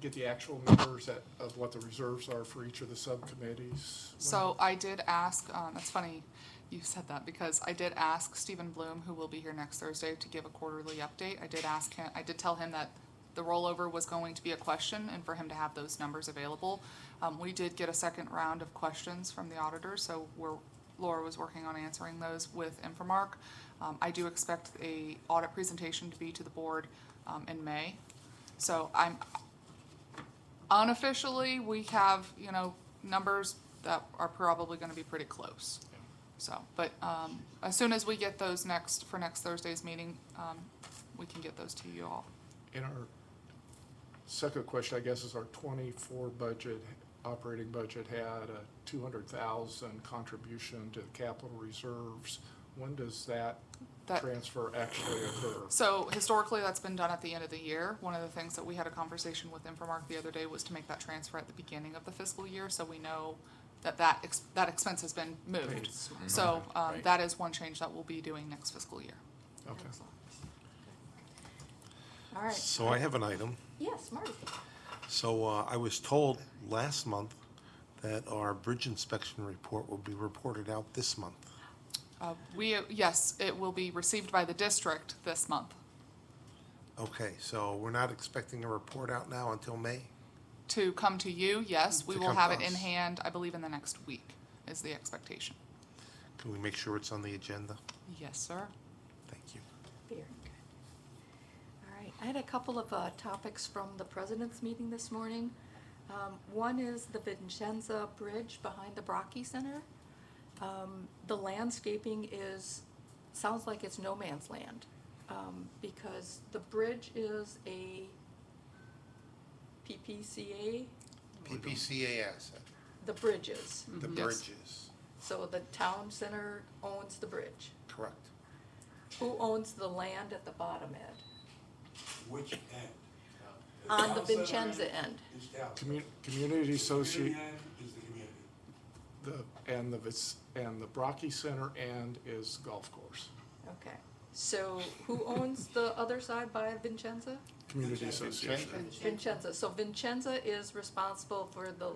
get the actual numbers of what the reserves are for each of the subcommittees? So I did ask, it's funny you said that, because I did ask Stephen Bloom, who will be here next Thursday, to give a quarterly update. I did ask him, I did tell him that the rollover was going to be a question and for him to have those numbers available. We did get a second round of questions from the auditors, so Laura was working on answering those with Infomark. I do expect a audit presentation to be to the board in May. So unofficially, we have, numbers that are probably gonna be pretty close. So, but, as soon as we get those for next Thursday's meeting, we can get those to you all. And our second question, I guess, is our 24 budget, operating budget had a 200,000 contribution to the capital reserves. When does that transfer actually occur? So historically, that's been done at the end of the year. One of the things that we had a conversation with Infomark the other day was to make that transfer at the beginning of the fiscal year, so we know that expense has been moved. So, Right. that is one change that we'll be doing next fiscal year. Okay. Excellent. All right. So I have an item. Yes, Marty. So I was told last month that our bridge inspection report will be reported out this month. Yes, it will be received by the district this month. Okay, so we're not expecting a report out now until May? To come to you, yes, we To will come have to it in us. hand, I believe in the next week is the expectation. Can we make sure it's on the agenda? Yes, sir. Thank you. Very good. All right, I had a couple of topics from the president's meeting this morning. One is the Vincenza Bridge behind the Brocky Center. The landscaping sounds like it's no man's land, because the bridge is a PPCA, PPCA asset, the bridges. the Yes. bridges, So the town center owns the bridge. correct. Who owns the land at the bottom end? Which end? On the Vincenza end. Is town. Community associate, Community end is the community. and the Brocky Center end is golf course. Okay, So who owns the other side by Vincenza? Community association. Vincenza. So Vincenza is responsible for the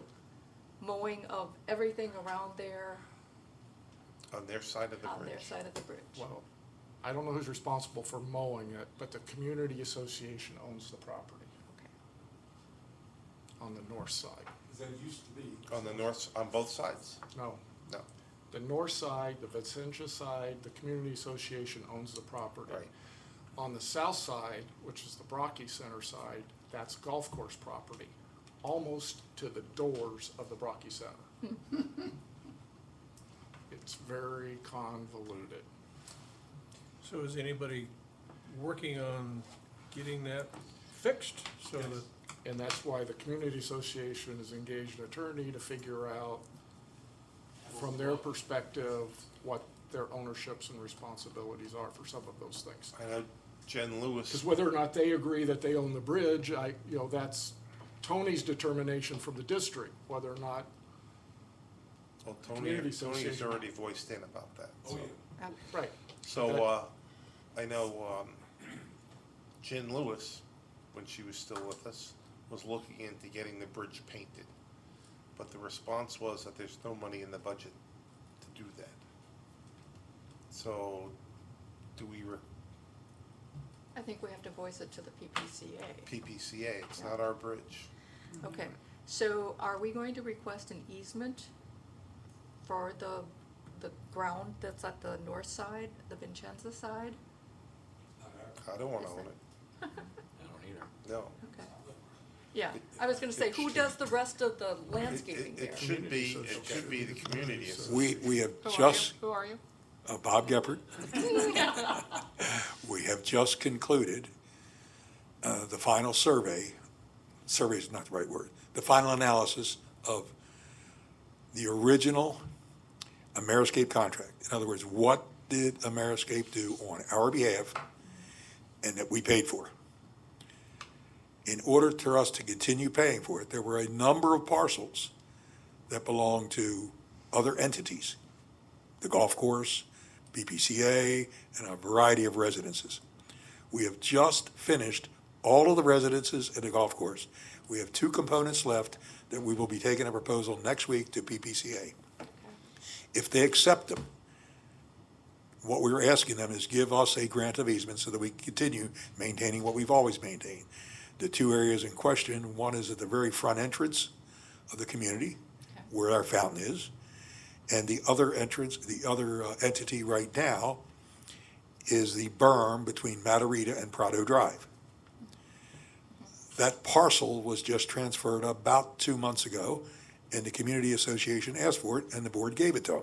mowing of everything around there On their side of the on bridge. their side of the bridge. Well, I don't know who's responsible for mowing it, but the community association owns the property Okay. on the north side. That used to be. On the north, on both sides? No, No. the north side, the Vicentia side, the community association owns the property. Right. On the south side, which is the Brocky Center side, that's golf course property, almost to the doors of the Brocky Center. It's very convoluted. So is anybody working on getting that fixed so that, And that's why the community association has engaged an attorney to figure out, from their perspective, what their ownerships and responsibilities are for some of those things. I know Jen Lewis. Because whether or not they agree that they own the bridge, that's Tony's determination from the district, whether or not, Well, Community Tony's association. already voiced in about that. so. right. So, I know, Jen Lewis, when she was still with us, was looking into getting the bridge painted. But the response was that there's no money in the budget to do that. So, do we, I think we have to voice it to the PPCA. PPCA, it's not our bridge. Okay, so are we going to request an easement for the ground that's at the north side, the Vincenza side? I don't wanna own it, I don't either. no. Okay. Yeah, I was gonna say, who does the rest of the landscaping there? It should be the community association. We have Who are you? just, Who are you? Bob Geppert, we have just concluded the final survey is not the right word, the final analysis of the original Ameriscape contract. In other words, what did Ameriscape do on our behalf and that we paid for? In order for us to continue paying for it, there were a number of parcels that belonged to other entities, the golf course, BPCA, and a variety of residences. We have just finished all of the residences at the golf course. We have 2 components left that we will be taking a proposal next week to PPCA. If they accept them, what we're asking them is give us a grant of easement so that we can continue maintaining what we've always maintained. The 2 areas in question, one is at the very front entrance of the community, where our fountain is, and the other entrance, the other entity right now is the berm between Matarita and Prado Drive. That parcel was just transferred about 2 months ago, and the community association asked for it, and the board gave it to them.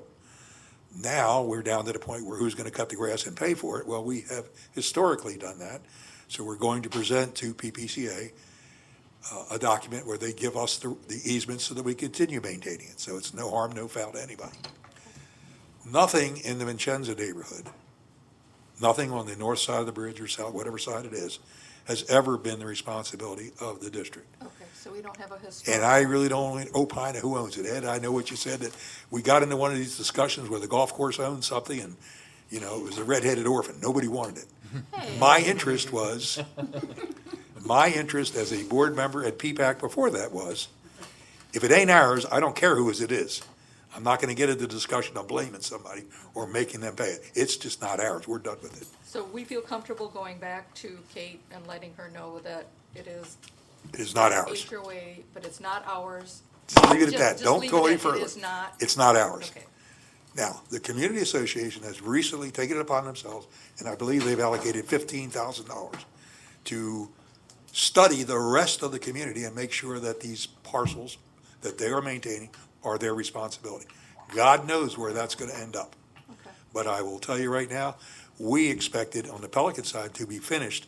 Now, we're down to the point where who's gonna cut the grass and pay for it? Well, we have historically done that, so we're going to present to PPCA a document where they give us the easement so that we continue maintaining it, so it's no harm, no foul to anybody. Nothing in the Vincenza neighborhood, nothing on the north side of the bridge or south, whatever side it is, has ever been the responsibility of the district. Okay, so we don't have a historical. And I really don't opine on who owns it. Ed, I know what you said, that we got into one of these discussions where the golf course owned something and, it was a redheaded orphan. Nobody wanted it. My interest as a board member at PPAC before that was, if it ain't ours, I don't care whose it is. I'm not gonna get into the discussion of blaming somebody or making them pay it. It's just not ours. We're done with it. So we feel comfortable going back to Kate and letting her know that it is It is not ours. HOA, but it's not ours. Just leave it at Just- that. just Don't leave go it any at further. It is not. It's not ours. Okay. Now, the community association has recently taken it upon themselves, and I believe they've allocated $15,000 to study the rest of the community and make sure that these parcels that they are maintaining are their responsibility. God knows where that's gonna end up. Okay. But I will tell you right now, we expected on the Pelican side to be finished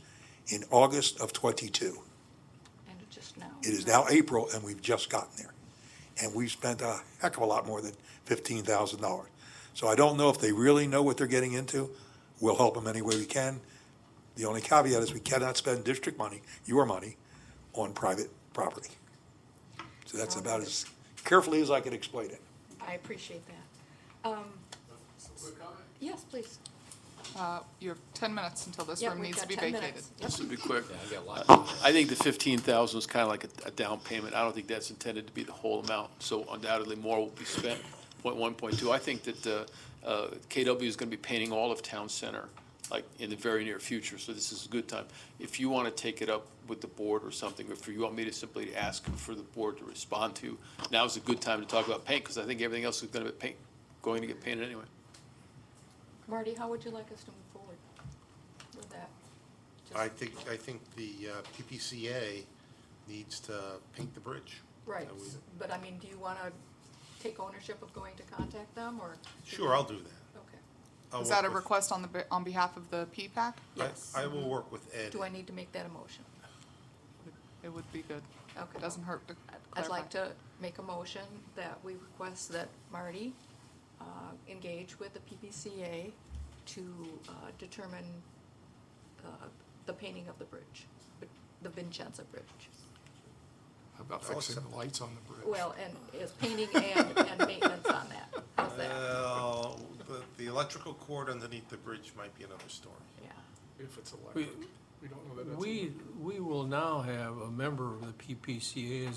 in August of '22. And it just now. It is now April, and we've just gotten there. And we've spent a heck of a lot more than $15,000. So I don't know if they really know what they're getting into. We'll help them any way we can. The only caveat is we cannot spend district money, your money, on private property. So that's about as carefully as I can explain it. I appreciate that. Yes, please. You have 10 minutes until this Yeah, room we've needs to got be 10 vacated. minutes. Yep. Just to be quick, Yeah, I got lots. I think the 15,000 is kind of like a down payment. I don't think that's intended to be the whole amount, so undoubtedly more will be spent. Point 1, point 2, I think that KW is going to be painting all of Town Center, like, in the very near future, so this is a good time. If you want to take it up with the board or something, or if you want me to simply ask for the board to respond to, now's a good time to talk about paint, because I think everything else is going to get painted anyway. Marty, how would you like us to move forward with that? Just- I think the PPCA needs to paint the bridge. Right, And we- but I mean, do you wanna take ownership of going to contact them, or? Sure, I'll do that. Okay. I'll Is that a work with- request on behalf of the PPAC? Yes. I will work with Ed. Do I need to make that a motion? It would be good. Okay. It doesn't hurt to I'd clarify. like to make a motion that we request that Marty engage with the PPCA to determine the painting of the bridge, the Vincenza Bridge. How about fixing the lights on the bridge? Well, and is painting and maintenance on that. How's that? Well, the electrical cord underneath the bridge might be another story. Yeah. If it's electric, we don't know that it's. We will now have a member of the PPCA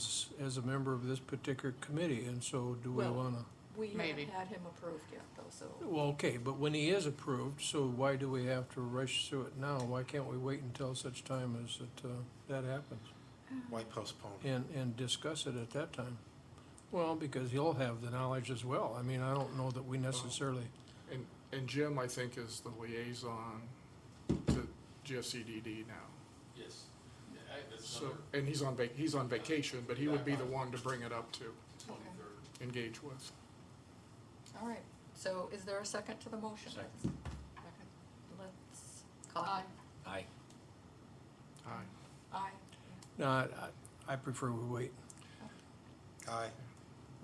as a member of this particular committee, and so do we Well- wanna? We Maybe. haven't had him approved yet, though, so. Well, okay, but when he is approved, so why do we have to rush through it now? Why can't we wait until such time as that happens Why postpone? and discuss it at that time? Well, because he'll have the knowledge as well. I mean, I don't know that we necessarily, And Jim, I think, is the liaison to GFCDD now. Yes. So, and he's on vacation, but he would be the one to bring it up to, engage with. All right, so is there a second to the motion? Second. Let's call. Aye. Aye. Aye. Aye. no, I prefer we wait. Aye,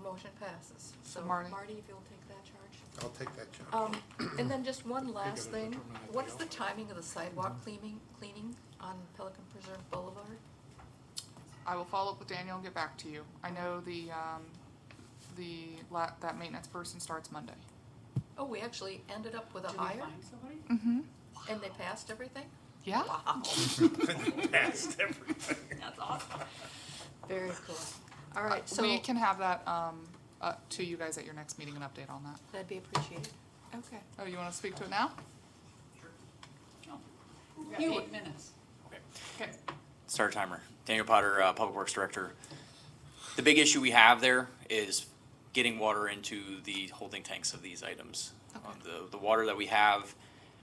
Motion passes. So Marty? Marty, if you'll take that charge. I'll take that job. And then just one last gotta thing. determine at the What's the outlet. timing of the sidewalk cleaning on Pelican Preserve Boulevard? I will follow up with Daniel and get back to you. I know that maintenance person starts Monday. Oh, we actually ended up with a Did we hire, find somebody? Mm-hmm. and they passed everything? Yeah. Wow, Passed everything. That's awesome. very cool. All right, so We can have that, to you guys at your next meeting, an update on that. that'd be appreciated. Okay. Oh, you wanna speak to it now? We got You- 8 minutes. Okay. Start timer. Daniel Potter, Public Works Director. The big issue we have there is getting water into the holding tanks of these items. The water that we have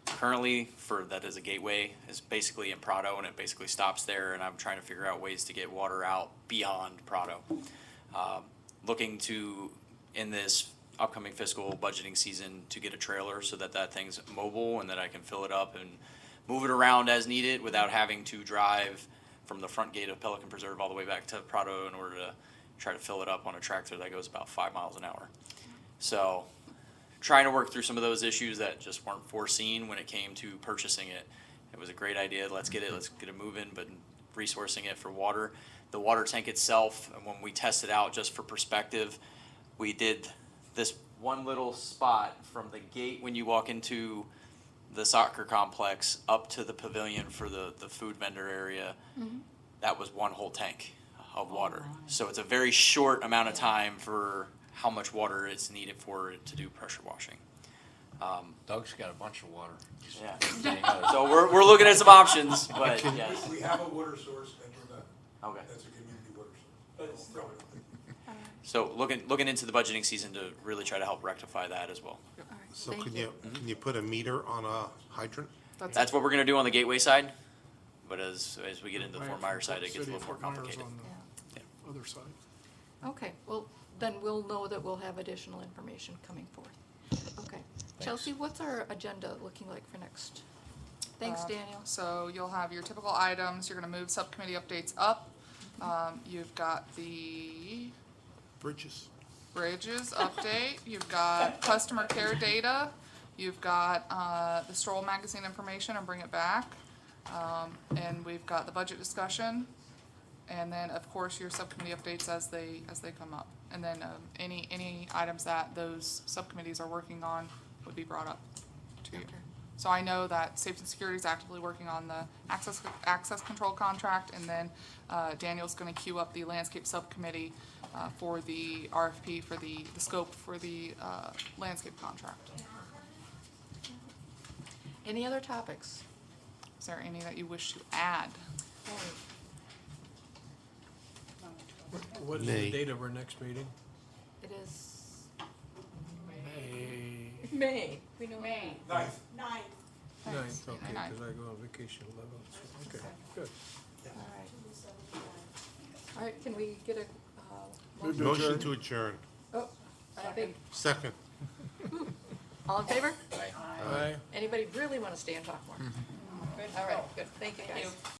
currently that is a gateway is basically in Prado, and it basically stops there, and I'm trying to figure out ways to get water out beyond Prado. Looking to, in this upcoming fiscal budgeting season, to get a trailer so that thing's mobile and that I can fill it up and move it around as needed without having to drive from the front gate of Pelican Preserve all the way back to Prado in order to try to fill it up on a tractor that goes about 5 miles an hour. So, trying to work through some of those issues that just weren't foreseen when it came to purchasing it. It was a great idea, let's get it moving, but resourcing it for water. The water tank itself, when we tested out, just for perspective, we did this one little spot from the gate when you walk into the soccer complex up to the pavilion for the food vendor area. That was one whole tank of water. So it's a very short amount of time for how much water is needed for it to do pressure washing. Doug's got a bunch of water. Yeah. So we're looking at some options, but yes. We have a water source and we're done. Okay. That's a community water source. So looking into the budgeting season to really try to help rectify that as well. All right, So thank can you put a meter on a hydrant? That's what we're gonna do on the gateway side, but as we get into the Fort Myers side, it gets a City little of more Fort Myers complicated. on Yeah. the other side. Okay, well, then we'll know that we'll have additional information coming forth. Okay. Chelsea, what's our agenda looking like for next? Thanks, Daniel. So you'll have your typical items, you're gonna move subcommittee updates up. You've got the Bridges. bridges update, you've got customer care data, you've got, the Stroll magazine information and bring it back. And we've got the budget discussion, and then, of course, your subcommittee updates as they come up. And then, any items that those subcommittees are working on would be brought up to you. So I know that Safety and Security is actively working on the access control contract, and then Daniel's gonna queue up the landscape subcommittee for the RFP for the scope for the landscape contract. Any other topics? Is there any that you wish to add? What is May. the date of our next meeting? It is May May. We know May. Ninth. ninth, okay, May because I go on vacation 11th, so, okay, good. All right. All right, can we get a Move to Motion adjourn. to adjourn. oh, I think, Second. all in favor? Aye. Anybody really want to stay and talk more? All right, good. Thank you, guys.